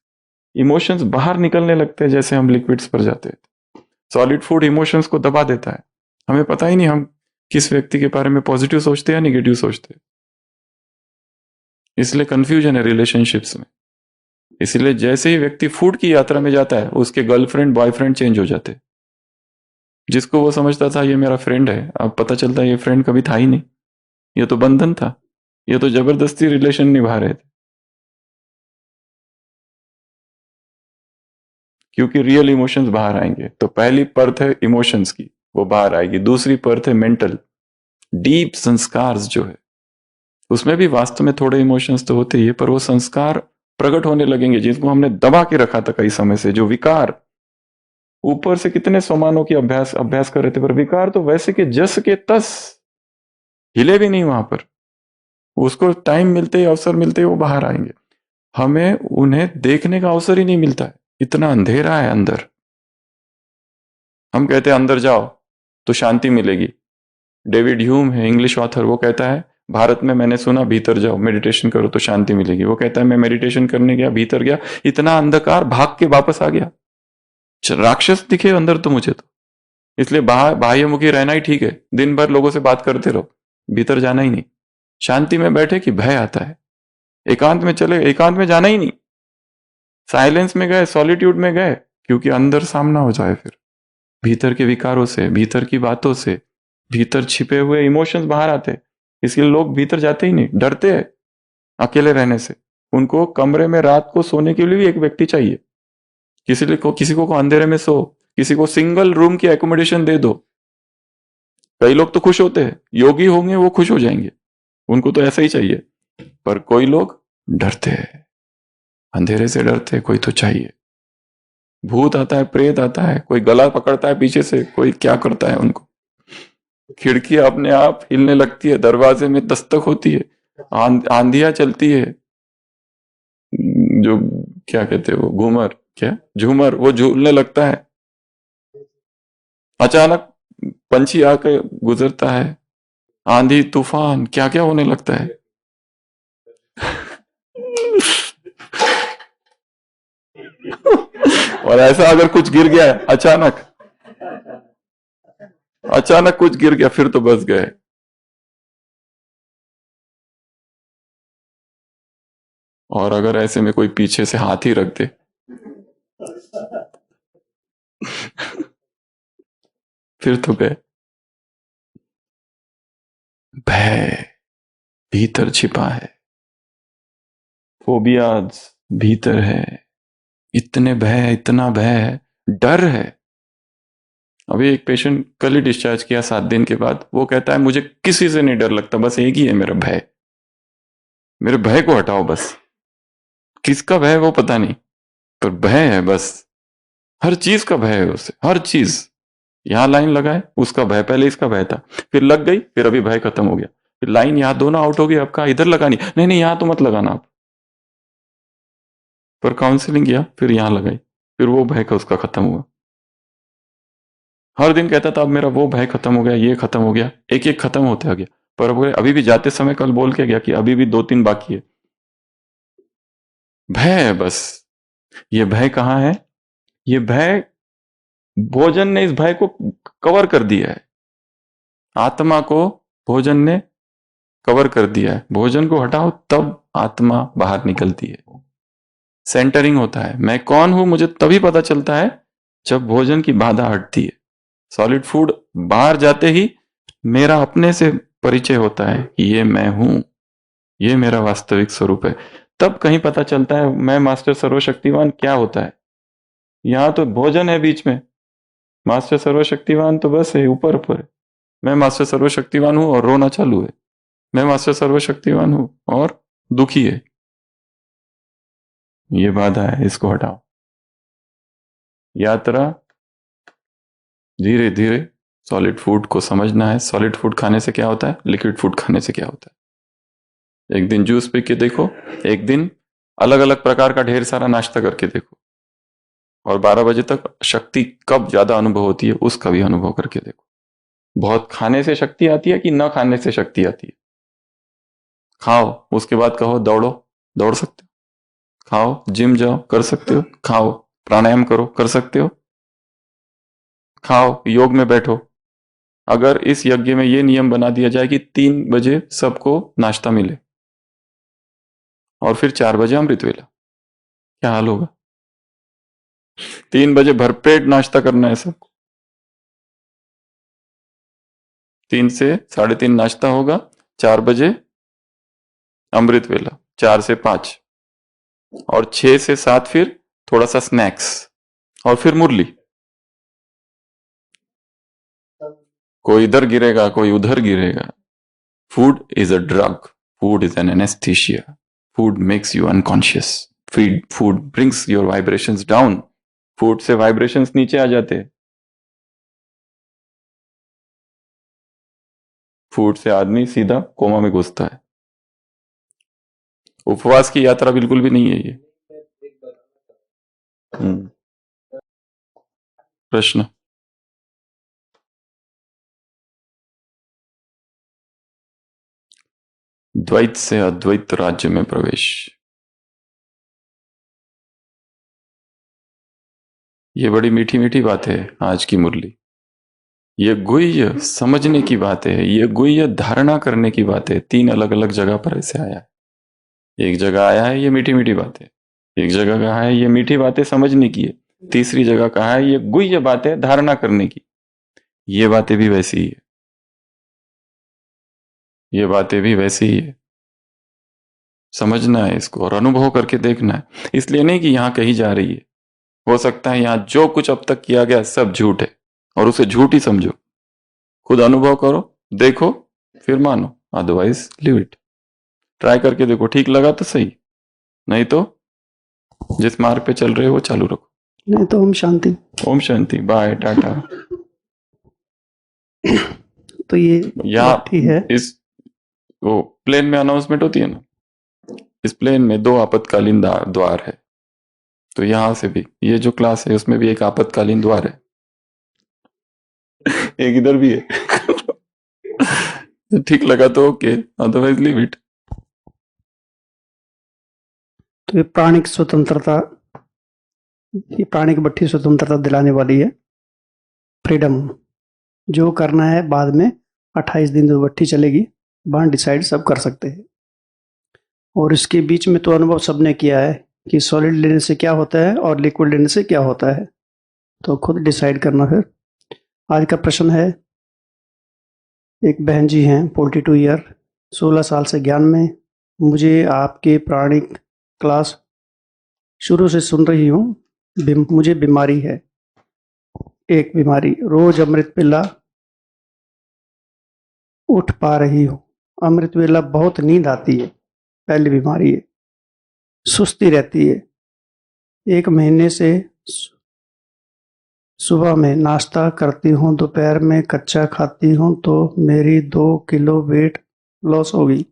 इमोशंस बाहर निकलने लगते हैं जैसे हम लिक्विड्स पर जाते हैं। सॉलिड फूड इमोशंस को दबा देता है, हमें पता ही नहीं हम किस व्यक्ति के बारे में पॉजिटिव सोचते हैं या निगेटिव सोचते हैं। इसलिए कंफ्यूजन है रिलेशनशिप्स में। इसलिए जैसे ही व्यक्ति फूड की यात्रा में जाता है, उसके गर्लफ्रेंड बॉयफ्रेंड चेंज हो जाते हैं। जिसको वो समझता था ये मेरा फ्रेंड है, अब पता चलता है ये फ्रेंड कभी था ही नहीं, ये तो बंधन था, ये तो जबरदस्ती रिलेशन निभा रहे थे। क्योंकि रियल इमोशंस बाहर आएंगे। तो पहली परत है इमोशंस की, वो बाहर आएगी। दूसरी परत है मेंटल, डीप संस्कार जो है, उसमें भी वास्तव में थोड़े इमोशंस तो होते ही है, पर वो संस्कार प्रकट होने लगेंगे जिनको हमने दबा के रखा था कई समय से। जो विकार ऊपर से कितने सोमानों की अभ्यास अभ्यास कर रहे थे, पर विकार तो वैसे के जस के तस, हिले भी नहीं वहां पर। उसको टाइम मिलते ही, अवसर मिलते ही वो बाहर आएंगे। हमें उन्हें देखने का अवसर ही नहीं मिलता है, इतना अंधेरा है अंदर। हम कहते हैं अंदर जाओ तो शांति मिलेगी। डेविड ह्यूम है इंग्लिश ऑथर, वो कहता है भारत में मैंने सुना भीतर जाओ मेडिटेशन करो तो शांति मिलेगी। वो कहता है मैं मेडिटेशन करने गया, भीतर गया, इतना अंधकार, भाग के वापस आ गया। राक्षस दिखे अंदर तो मुझे तो, इसलिए बाह्यमुखी रहना ही ठीक है, दिन भर लोगों से बात करते रहो, भीतर जाना ही नहीं। शांति में बैठे कि भय आता है, एकांत में चले, एकांत में जाना ही नहीं, साइलेंस में गए, सॉलिट्यूड में गए, क्योंकि अंदर सामना हो जाए फिर भीतर के विकारों से, भीतर की बातों से, भीतर छिपे हुए इमोशंस बाहर आते। इसलिए लोग भीतर जाते ही नहीं, डरते हैं अकेले रहने से। उनको कमरे में रात को सोने के लिए भी एक व्यक्ति चाहिए। किसी को अंधेरे में सो, किसी को सिंगल रूम की एकोमोडेशन दे दो। कई लोग तो खुश होते हैं, योगी होंगे वो खुश हो जाएंगे, उनको तो ऐसा ही चाहिए। पर कोई लोग डरते हैं, अंधेरे से डरते हैं, कोई तो चाहिए। भूत आता है, प्रेत आता है, कोई गला पकड़ता है पीछे से, कोई क्या करता है उनको। खिड़की अपने आप हिलने लगती है, दरवाजे में दस्तक होती है, आंधियां चलती है, जो क्या कहते हैं वो, घूमर, क्या झूमर, वो झूलने लगता है। अचानक पंछी आकर गुजरता है, आंधी तूफान, क्या क्या होने लगता है। और ऐसा अगर कुछ गिर गया है, अचानक कुछ गिर गया, फिर तो बस गए। और अगर ऐसे में कोई पीछे से हाथ ही रख दे, फिर तो गए। भय भीतर छिपा है, फोबियाज भीतर है, इतने भय, इतना भय है, डर है। अभी एक पेशेंट कल ही डिस्चार्ज किया 7 दिन के बाद, वो कहता है मुझे किसी से नहीं डर लगता, बस एक ही है मेरा भय, मेरे भय को हटाओ बस। किसका भय वो पता नहीं, पर भय है बस, हर चीज का भय है उसे, हर चीज। यहां लाइन लगाए, उसका भय, पहले इसका भय था, फिर लग गई, फिर अभी भय खत्म हो गया, फिर लाइन यहां दोनों आउट हो गई, आपका इधर लगानी, नहीं नहीं यहां तो मत लगाना आप, पर काउंसलिंग किया, फिर यहां लगाई, फिर वो भय का उसका खत्म हुआ। हर दिन कहता था अब मेरा वो भय खत्म हो गया, ये खत्म हो गया, एक एक खत्म होता गया, पर वो अभी भी जाते समय कल बोल के गया कि अभी भी 2-3 बाकी है। भय है बस। ये भय कहाँ है? ये भय, भोजन ने इस भय को कवर कर दिया है, आत्मा को भोजन ने कवर कर दिया है। भोजन को हटाओ तब आत्मा बाहर निकलती है, सेंटरिंग होता है। मैं कौन हूं मुझे तभी पता चलता है जब भोजन की बाधा हटती है। सॉलिड फूड बाहर जाते ही मेरा अपने से परिचय होता है कि ये मैं हूं, ये मेरा वास्तविक स्वरूप है। तब कहीं पता चलता है मैं मास्टर सर्वशक्तिवान क्या होता है। यहां तो भोजन है बीच में, मास्टर सर्वशक्तिवान तो बस है ऊपर ऊपर है। मैं मास्टर सर्वशक्तिवान हूं और रोना चालू है, मैं मास्टर सर्वशक्तिवान हूं और दुखी है। ये बाधा है, इसको हटाओ। यात्रा धीरे धीरे सॉलिड फूड को समझना है। सॉलिड फूड खाने से क्या होता है, लिक्विड फूड खाने से क्या होता है। एक दिन जूस पी के देखो, एक दिन अलग अलग प्रकार का ढेर सारा नाश्ता करके देखो, और 12 बजे तक शक्ति कब ज्यादा अनुभव होती है उसका भी अनुभव करके देखो। बहुत खाने से शक्ति आती है कि न खाने से शक्ति आती है? खाओ, उसके बाद कहो दौड़ो, दौड़ सकते हो। खाओ, जिम जाओ, कर सकते हो। खाओ, प्राणायाम करो, कर सकते हो। खाओ, योग में बैठो। अगर इस यज्ञ में ये नियम बना दिया जाए कि 3 बजे सबको नाश्ता मिले और फिर 4 बजे अमृत वेला, क्या हाल होगा? 3 बजे भरपेट नाश्ता करना है सबको, 3 से 3:30 नाश्ता होगा, 4 बजे अमृत वेला, 4 से 5, और 6 से 7 फिर थोड़ा सा स्नैक्स, और फिर मुरली। कोई इधर गिरेगा, कोई उधर गिरेगा। Food is a drug, food is an anaesthesia, food makes you unconscious, food brings your vibrations down. Food से वाइब्रेशंस नीचे आ जाते हैं। फूड से आदमी सीधा कोमा में घुसता है। उपवास की यात्रा बिल्कुल भी नहीं है ये। प्रश्न? द्वैत से अद्वैत राज्य में प्रवेश, ये बड़ी मीठी मीठी बात है आज की मुरली। ये गुह्य समझने की बात है, ये गुह्य धारणा करने की बात है। 3 अलग अलग जगह पर ऐसे आया है। एक जगह आया है ये मीठी मीठी बातें, एक जगह कहा है ये मीठी बातें समझने की है, तीसरी जगह कहा है ये गुह्य बातें धारणा करने की। ये बातें भी वैसी ही है, ये बातें भी वैसी ही है। समझना है इसको और अनुभव करके देखना है। इसलिए नहीं कि यहां कहीं जा रही है, हो सकता है यहां जो कुछ अब तक किया गया सब झूठ है और उसे झूठ ही समझो। खुद अनुभव करो, देखो, फिर मानो, अदरवाइज लीव इट। ट्राई करके देखो, ठीक लगा तो सही, नहीं तो जिस मार्ग पे चल रहे हो वो चालू रखो। नहीं तो ओम शांति। ओम शांति, बाय, टाटा। तो ये यहाँ ठीक है। इस वो प्लेन में अनाउंसमेंट होती है ना, इस प्लेन में 2 आपातकालीन द्वार है, तो यहां से भी ये जो क्लास है उसमें भी एक आपातकालीन द्वार है, एक इधर भी है। ठीक लगा तो ओके, अदरवाइज लीव इट। तो ये प्राणिक स्वतंत्रता, ये प्राणिक भट्टी स्वतंत्रता दिलाने वाली है, फ्रीडम। जो करना है बाद में 28 दिन जो भट्टी चलेगी, वहां डिसाइड सब कर सकते हैं। और इसके बीच में तो अनुभव सबने किया है कि सॉलिड लेने से क्या होता है और लिक्विड लेने से क्या होता है, तो खुद डिसाइड करना। फिर आज का प्रश्न है, एक बहन जी हैं 42 ईयर, 16 साल से ज्ञान में, मुझे आपके प्राणिक क्लास शुरू से सुन रही हूँ, मुझे बीमारी है, एक बीमारी, रोज अमृत वेला उठ पा रही हूँ, अमृत वेला बहुत नींद आती है, पहली बीमारी है। सुस्ती रहती है, 1 महीने से सुबह में नाश्ता करती हूँ, दोपहर में कच्चा खाती हूँ तो मेरी 2 किलो वेट लॉस हो गई।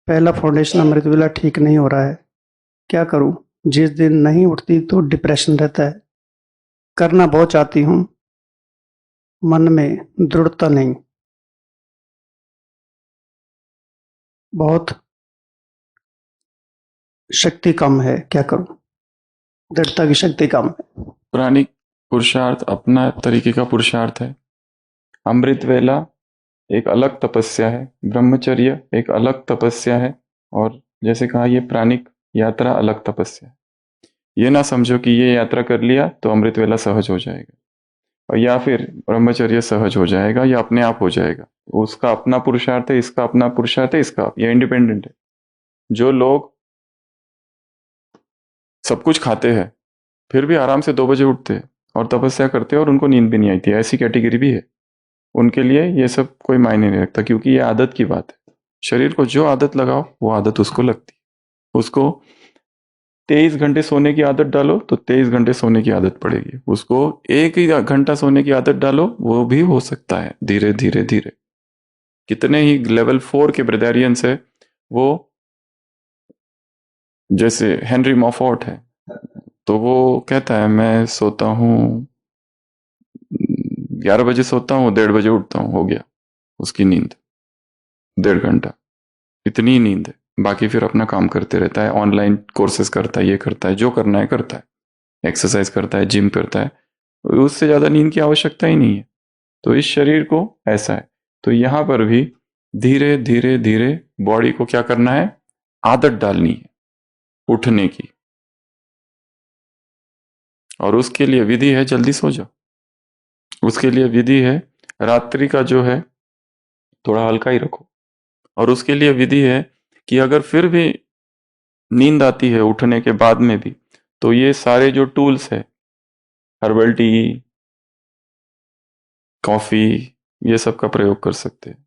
पहला फाउंडेशन अमृत वेला ठीक नहीं हो रहा है, क्या करूं? जिस दिन नहीं उठती तो डिप्रेशन रहता है, करना बहुत चाहती हूँ, मन में दृढ़ता नहीं, बहुत शक्ति कम है, क्या करूं? दृढ़ता की शक्ति कम है। पुरानी पुरुषार्थ अपना तरीके का पुरुषार्थ है। अमृत वेला एक अलग तपस्या है, ब्रह्मचर्य एक अलग तपस्या है, और जैसे कहा ये प्राणिक यात्रा अलग तपस्या है। ये ना समझो कि ये यात्रा कर लिया तो अमृत वेला सहज हो जाएगा, और या फिर ब्रह्मचर्य सहज हो जाएगा या अपने आप हो जाएगा। उसका अपना पुरुषार्थ है, इसका अपना पुरुषार्थ है, इसका, ये इंडिपेंडेंट है। जो लोग सब कुछ खाते हैं फिर भी आराम से 2 बजे उठते हैं और तपस्या करते हैं और उनको नींद भी नहीं आती है, ऐसी कैटेगरी भी है। उनके लिए ये सब कोई मायने नहीं रखता, क्योंकि ये आदत की बात है। शरीर को जो आदत लगाओ वो आदत उसको लगती है। उसको 23 घंटे सोने की आदत डालो तो 23 घंटे सोने की आदत पड़ेगी। उसको 1 ही घंटा सोने की आदत डालो, वो भी हो सकता है धीरे धीरे धीरे। कितने ही लेवल 4 के ब्रिटेरियंस है, वो जैसे हेनरी मॉफोर्ट है, तो वो कहता है मैं सोता हूँ 11 बजे सोता हूँ, 1:30 बजे उठता हूँ, हो गया उसकी नींद 1.5 घंटा, इतनी नींद है। बाकी फिर अपना काम करते रहता है, ऑनलाइन कोर्सेज करता है, ये करता है, जो करना है करता है, एक्सरसाइज करता है, जिम करता है, उससे ज्यादा नींद की आवश्यकता ही नहीं है। तो इस शरीर को ऐसा है। तो यहां पर भी धीरे धीरे धीरे बॉडी को क्या करना है, आदत डालनी है उठने की, और उसके लिए विधि है जल्दी सो जाओ। उसके लिए विधि है रात्रि का जो है थोड़ा हल्का ही रखो, और उसके लिए विधि है कि अगर फिर भी नींद आती है उठने के बाद में भी, तो ये सारे जो टूल्स है, हर्बल टी, कॉफी, ये सब का प्रयोग कर सकते हैं।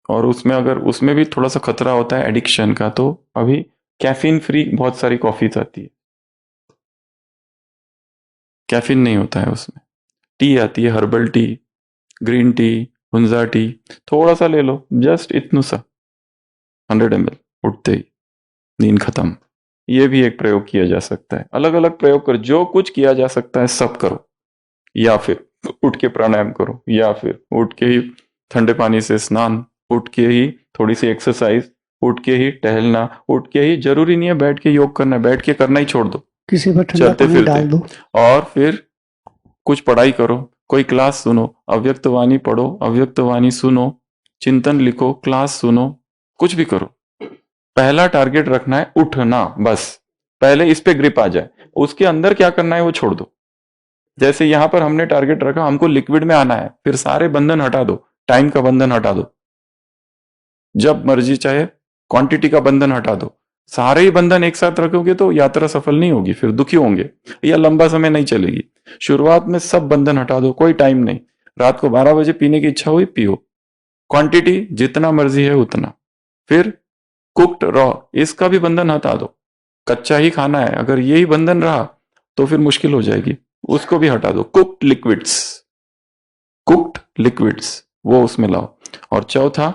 और उसमें अगर उसमें भी थोड़ा सा खतरा होता है एडिक्शन का, तो अभी कैफीन फ्री बहुत सारी कॉफीज आती है, कैफीन नहीं होता है उसमें। टी आती है, herbal tea, green tea, Hunza T, थोड़ा सा ले लो, जस्ट इतना सा 100 ml, उठते ही नींद खत्म। ये भी एक प्रयोग किया जा सकता है। अलग अलग प्रयोग कर, जो कुछ किया जा सकता है सब करो, या फिर उठ के प्राणायाम करो, या फिर उठ के ही ठंडे पानी से स्नान, उठ के ही थोड़ी सी एक्सरसाइज, उठ के ही टहलना, उठ के ही, जरूरी नहीं है बैठ के योग करना, बैठ के करना ही छोड़ दो, किसी पर ठंडा चलते पानी डाल दो, फिरते, और फिर कुछ पढ़ाई करो, कोई क्लास सुनो, अव्यक्तवाणी पढ़ो, अव्यक्तवाणी सुनो, चिंतन लिखो, क्लास सुनो, कुछ भी करो। पहला टारगेट रखना है उठना, बस पहले इस पे ग्रिप आ जाए, उसके अंदर क्या करना है वो छोड़ दो। जैसे यहां पर हमने टारगेट रखा हमको लिक्विड में आना है, फिर सारे बंधन हटा दो, टाइम का बंधन हटा दो, जब मर्जी चाहे क्वांटिटी का बंधन हटा दो। सारे ही बंधन एक साथ रखोगे तो यात्रा सफल नहीं होगी, फिर दुखी होंगे या लंबा समय नहीं चलेगी। शुरुआत में सब बंधन हटा दो, कोई टाइम नहीं, रात को 12 बजे पीने की इच्छा हुई पियो, क्वांटिटी जितना मर्जी है उतना। फिर कुक्ड रॉ, इसका भी बंधन हटा दो, कच्चा ही खाना है, अगर यही बंधन रहा तो फिर मुश्किल हो जाएगी, उसको भी हटा दो। कुक्ड लिक्विड्स, कुक्ड लिक्विड्स वो उसमें लाओ। और चौथा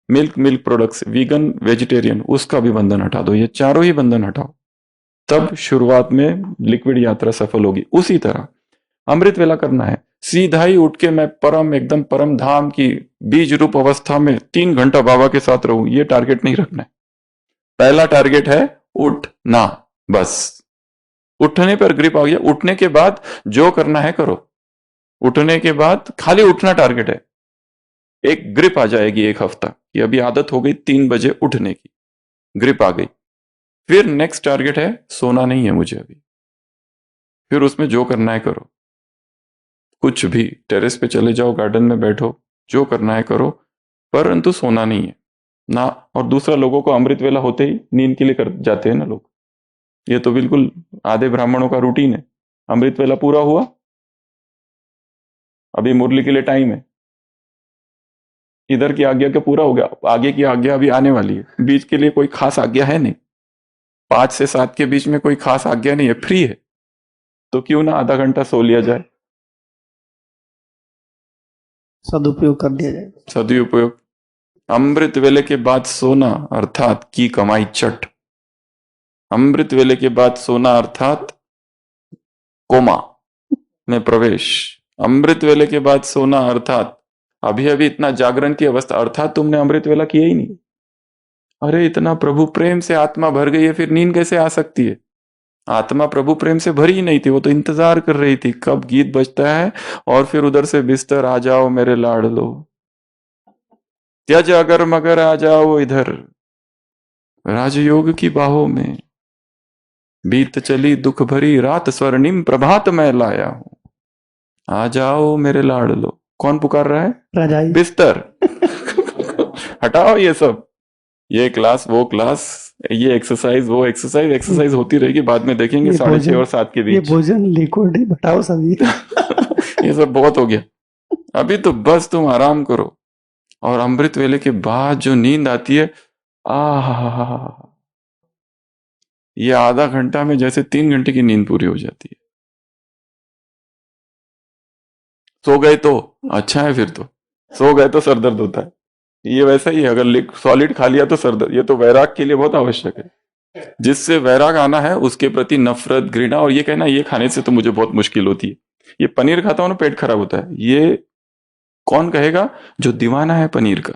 मिल्क प्रोडक्ट्स, वीगन, वेजिटेरियन, उसका भी बंधन हटा दो। ये चारों ही बंधन हटाओ, तब शुरुआत में लिक्विड यात्रा सफल होगी। उसी तरह अमृत वेला करना है, सीधा ही उठ के मैं परम एकदम परम धाम की बीज रूप अवस्था में 3 घंटा बाबा के साथ रहूं, ये टारगेट नहीं रखना है। पहला टारगेट है उठना, बस उठने पर ग्रिप आ गया। उठने के बाद जो करना है करो, उठने के बाद खाली उठना टारगेट है। एक ग्रिप आ जाएगी 1 हफ्ता कि अभी आदत हो गई 3 बजे उठने की, ग्रिप आ गई। फिर नेक्स्ट टारगेट है सोना नहीं है मुझे अभी, फिर उसमें जो करना है करो, कुछ भी, टेरेस पे चले जाओ, गार्डन में बैठो, जो करना है करो, परंतु सोना नहीं है ना। और दूसरा, लोगों को अमृत वेला होते ही नींद के लिए कर जाते हैं ना लोग, ये तो बिल्कुल आधे ब्राह्मणों का रूटीन है। अमृत वेला पूरा हुआ, अभी मुरली के लिए टाइम है, इधर की आज्ञा का पूरा हो गया, आगे की आज्ञा अभी आने वाली है। बीच के लिए कोई खास आज्ञा है नहीं, 5 से 7 के बीच में कोई खास आज्ञा नहीं है, फ्री है। तो क्यों ना आधा घंटा सो लिया जाए, सदुपयोग कर लिया जाए। सदुपयोग। अमृत वेले के बाद सोना अर्थात की कमाई चट। अमृत वेले के बाद सोना अर्थात कोमा में प्रवेश। अमृत वेले के बाद सोना अर्थात अभी अभी इतना जागरण की अवस्था, अर्थात तुमने अमृत वेला किया ही नहीं। अरे इतना प्रभु प्रेम से आत्मा भर गई है, फिर नींद कैसे आ सकती है? आत्मा प्रभु प्रेम से भरी ही नहीं थी, वो तो इंतजार कर रही थी कब गीत बजता है और फिर उधर से बिस्तर आ जाओ मेरे लाडलो, त्यज अगर मगर आ जाओ इधर राजयोग की बाहों में, बीत चली दुख भरी रात स्वर्णिम प्रभात मैं लाया हूं, आ जाओ मेरे लाडलो। कौन पुकार रहा है? रजाई। बिस्तर। हटाओ ये सब, ये क्लास वो क्लास, ये एक्सरसाइज वो एक्सरसाइज, एक्सरसाइज होती रहेगी, बाद में देखेंगे 6:30 और 7 के ये बीच। भोजन लिक्विड हटाओ सभी। ये सब बहुत हो गया, अभी तो बस तुम आराम करो। और अमृत वेले के बाद जो नींद आती है, आह, ये आधा घंटा में जैसे 3 घंटे की नींद पूरी हो जाती है। सो गए तो अच्छा है, फिर तो सो गए तो सर दर्द होता है, ये वैसा ही है। अगर सॉलिड खा लिया तो सर दर्द, ये तो वैराग के लिए बहुत आवश्यक है। जिससे वैराग आना है उसके प्रति नफरत, घृणा, और ये कहना ये खाने से तो मुझे बहुत मुश्किल होती है, ये पनीर खाता हूं ना पेट खराब होता है, ये कौन कहेगा? जो दीवाना है पनीर का,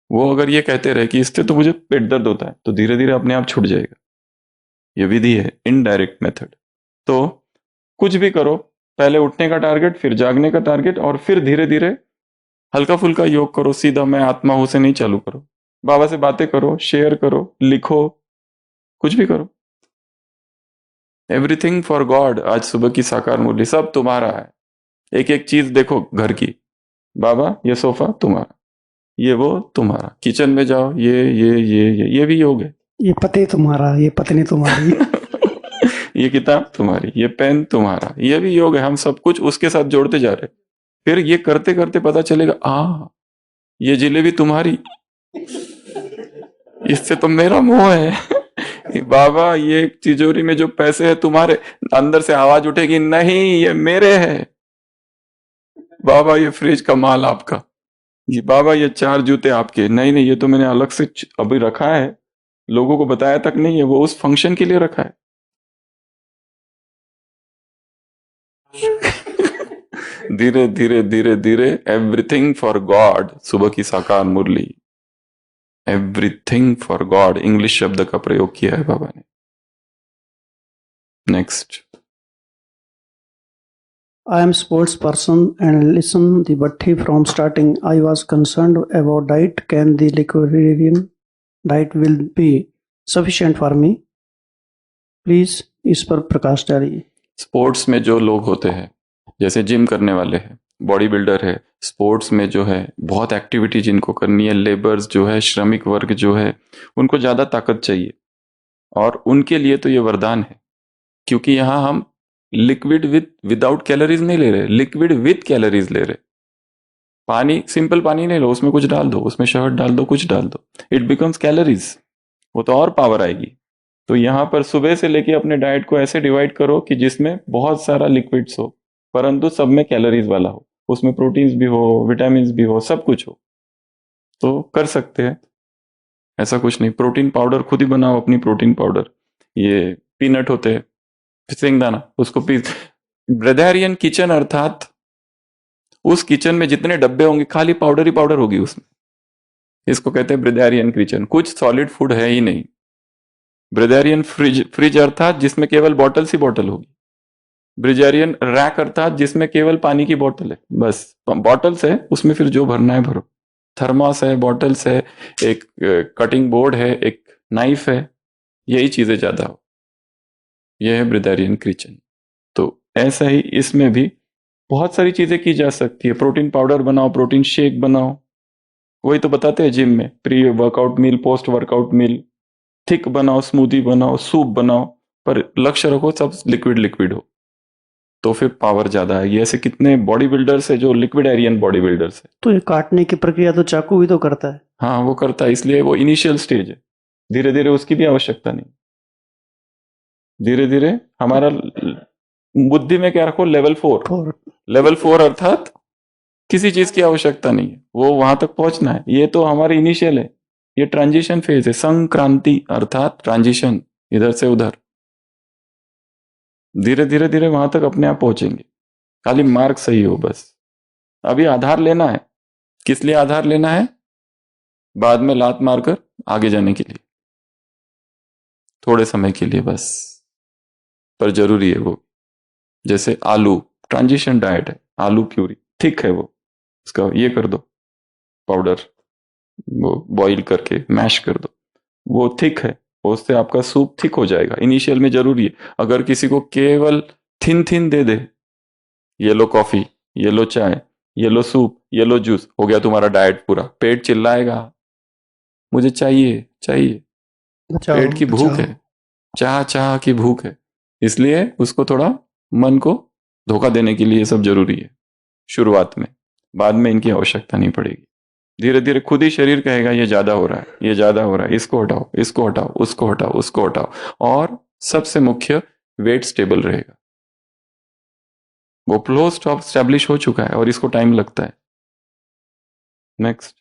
वो अगर ये कहते रहे कि इससे तो मुझे पेट दर्द होता है, तो धीरे धीरे अपने आप छूट जाएगा। ये विधि है, इनडायरेक्ट मेथड। तो कुछ भी करो, पहले उठने का टारगेट, फिर जागने का टारगेट, और फिर धीरे धीरे हल्का फुल्का योग करो। सीधा मैं आत्मा हूं से नहीं चालू करो, बाबा से बातें करो, शेयर करो, लिखो, कुछ भी करो। Everything for God. आज सुबह की साकार मुरली, सब तुम्हारा है। एक एक चीज देखो घर की, बाबा ये सोफा तुम्हारा, ये वो तुम्हारा, किचन में जाओ, ये भी योग है। ये पति तुम्हारा, ये पत्नी तुम्हारी। ये किताब तुम्हारी, ये पेन तुम्हारा, ये भी योग है। हम सब कुछ उसके साथ जोड़ते जा रहे, फिर ये करते करते पता चलेगा ये जिलेबी तुम्हारी, इससे तो मेरा मोह है। बाबा ये तिजोरी में जो पैसे है तुम्हारे, अंदर से आवाज उठेगी नहीं ये मेरे है। बाबा ये फ्रिज का माल आपका, ये बाबा ये 4 जूते आपके, नहीं नहीं ये तो मैंने अलग से अभी रखा है, लोगों को बताया तक नहीं है, वो उस फंक्शन के लिए रखा है। धीरे धीरे धीरे धीरे एवरीथिंग फॉर गॉड। सुबह की साकार मुरली, एवरीथिंग फॉर गॉड, इंग्लिश शब्द का प्रयोग किया है बाबा ने। Next. I am sports person and listen the Bhatti from starting. I was concerned about diet. Can the liquidarian diet will be sufficient for me? Please इस पर प्रकाश डालिए। स्पोर्ट्स में जो लोग होते हैं, जैसे जिम करने वाले हैं, बॉडी बिल्डर है, स्पोर्ट्स में जो है बहुत एक्टिविटी जिनको करनी है, लेबर्स जो है, श्रमिक वर्ग जो है, उनको ज़्यादा ताकत चाहिए, और उनके लिए तो ये वरदान है, क्योंकि यहाँ हम लिक्विड विदाउट कैलोरीज नहीं ले रहे, लिक्विड विथ कैलोरीज ले रहे। पानी, सिंपल पानी नहीं लो, उसमें कुछ डाल दो, उसमें शहद डाल दो, कुछ डाल दो, इट बिकम्स कैलोरीज, वो तो और पावर आएगी। तो यहाँ पर सुबह से लेके अपने डाइट को ऐसे डिवाइड करो कि जिसमें बहुत सारा लिक्विड्स हो, परंतु सब में कैलोरीज वाला हो, उसमें प्रोटीन्स भी हो, विटामिन भी हो, सब कुछ हो, तो कर सकते हैं। ऐसा कुछ नहीं, प्रोटीन पाउडर खुद ही बनाओ, अपनी प्रोटीन पाउडर। ये पीनट होते हैं, सिंगदाना, उसको ब्रेदारियन किचन, अर्थात उस किचन में जितने डब्बे होंगे खाली पाउडर ही पाउडर होगी उसमें, इसको कहते हैं ब्रेदारियन किचन। कुछ सॉलिड फूड है ही नहीं। ब्रेदारियन फ्रिज अर्थात जिसमें केवल बॉटल्स ही बॉटल होगी। ब्रिजारियन रैक अर्थात जिसमें केवल पानी की बोतल है, बस बॉटल्स है, उसमें फिर जो भरना है भरो। थर्मस है, बॉटल्स है, एक कटिंग बोर्ड है, एक नाइफ है, यही चीजें ज्यादा हो। यह है ब्रिजारियन किचन। तो ऐसा ही इसमें भी बहुत सारी चीजें की जा सकती है। प्रोटीन पाउडर बनाओ, प्रोटीन शेक बनाओ, वही तो बताते हैं जिम में, pre workout meal, post workout meal, thick बनाओ, स्मूदी बनाओ, सूप बनाओ, पर लक्ष्य रखो सब लिक्विड लिक्विड हो, तो फिर पावर ज्यादा आएगी। ऐसे कितने बॉडी बिल्डर्स है जो लिक्विड एरियन बॉडी बिल्डर्स है। तो ये काटने की प्रक्रिया तो चाकू भी तो करता है। हाँ वो करता है, इसलिए वो इनिशियल स्टेज है, धीरे धीरे उसकी भी आवश्यकता नहीं। धीरे धीरे हमारा बुद्धि में क्या रखो, लेवल 4। और लेवल 4 अर्थात किसी चीज की आवश्यकता नहीं है, वो वहां तक पहुंचना है। ये तो हमारी इनिशियल है, ये ट्रांजिशन फेज है, संक्रांति अर्थात ट्रांजिशन, इधर से उधर। धीरे धीरे धीरे वहां तक अपने आप पहुंचेंगे, खाली मार्ग सही हो बस। अभी आधार लेना है, किस लिए आधार लेना है? बाद में लात मारकर आगे जाने के लिए, थोड़े समय के लिए बस, पर जरूरी है वो। जैसे आलू, ट्रांजिशन डाइट है, आलू प्यूरी ठीक है, वो उसका ये कर दो पाउडर, वो बॉईल करके मैश कर दो, वो थिक है, उससे आपका सूप थिक हो जाएगा। इनिशियल में जरूरी है। अगर किसी को केवल थिन थिन दे दे, ये लो कॉफी, ये लो चाय, ये लो सूप, ये लो जूस, हो गया तुम्हारा डाइट पूरा, पेट चिल्लाएगा मुझे चाहिए चाहिए। बचाओ, पेट की भूख बचाओ। है, चाह चाह की भूख है, इसलिए उसको थोड़ा मन को धोखा देने के लिए ये सब जरूरी है शुरुआत में। बाद में इनकी आवश्यकता नहीं पड़ेगी। धीरे धीरे खुद ही शरीर कहेगा ये ज्यादा हो रहा है, ये ज्यादा हो रहा है, इसको हटाओ, इसको हटाओ, उसको हटाओ, उसको हटाओ। और सबसे मुख्य, वेट स्टेबल रहेगा। वो फ्लो स्टॉप स्टैब्लिश हो चुका है और इसको टाइम लगता है। नेक्स्ट,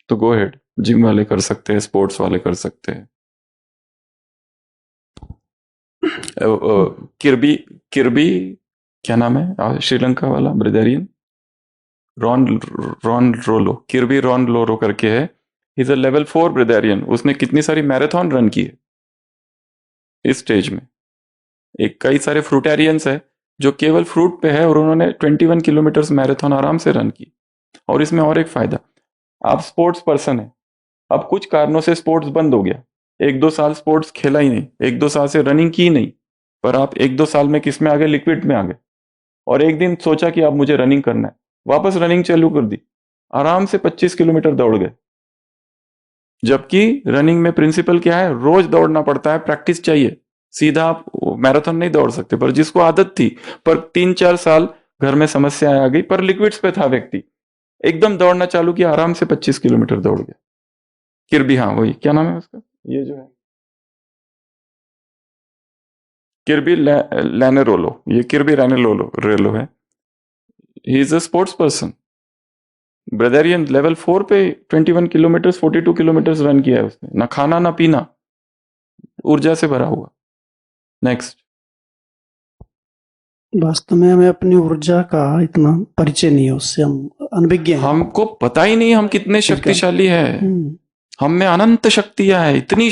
तो गो हेड, जिम वाले कर सकते हैं, स्पोर्ट्स वाले कर सकते हैं। किर्बी किर्बी क्या नाम है श्रीलंका वाला ब्रिगेडियन, रॉन रोलो, किर्बी रॉन लोरो करके है। Is a level 4 brigadier. उसने कितनी सारी मैराथन रन की है इस स्टेज में। एक कई सारे फ्रूटेरियंस है जो केवल फ्रूट पे है और उन्होंने 21 किलोमीटर मैराथन आराम से रन की। और इसमें और एक फायदा, आप स्पोर्ट्स पर्सन है, अब कुछ कारणों से स्पोर्ट्स बंद हो गया, 1-2 साल स्पोर्ट्स खेला ही नहीं, 1-2 साल से रनिंग की नहीं, पर आप 1-2 साल में किस में आ गए, लिक्विड में आ गए। और एक दिन सोचा कि अब मुझे रनिंग करना है, वापस रनिंग चालू कर दी, आराम से 25 किलोमीटर दौड़ गए। जबकि रनिंग में प्रिंसिपल क्या है, रोज दौड़ना पड़ता है, प्रैक्टिस चाहिए, सीधा आप मैराथन नहीं दौड़ सकते। पर जिसको आदत थी, पर 3-4 साल घर में समस्या आ गई, पर लिक्विड्स पे था व्यक्ति, एकदम दौड़ना चालू किया, आराम से 25 किलोमीटर दौड़ गया। किर्बी, हाँ वही, क्या नाम है उसका, ये जो है किर्बी लैनेरोलो, ये किर्बी रेलो है। He is a sports person, ब्रदरियन लेवल 4 पे 21 किलोमीटर 42 किलोमीटर रन किया है उसने, ना खाना ना पीना, ऊर्जा से भरा हुआ। नेक्स्ट, वास्तव में हमें अपनी ऊर्जा का इतना परिचय नहीं है, उससे हम अनभिज्ञ हैं। हमको पता ही नहीं हम कितने शक्तिशाली है। हम में अनंत शक्तियां है, इतनी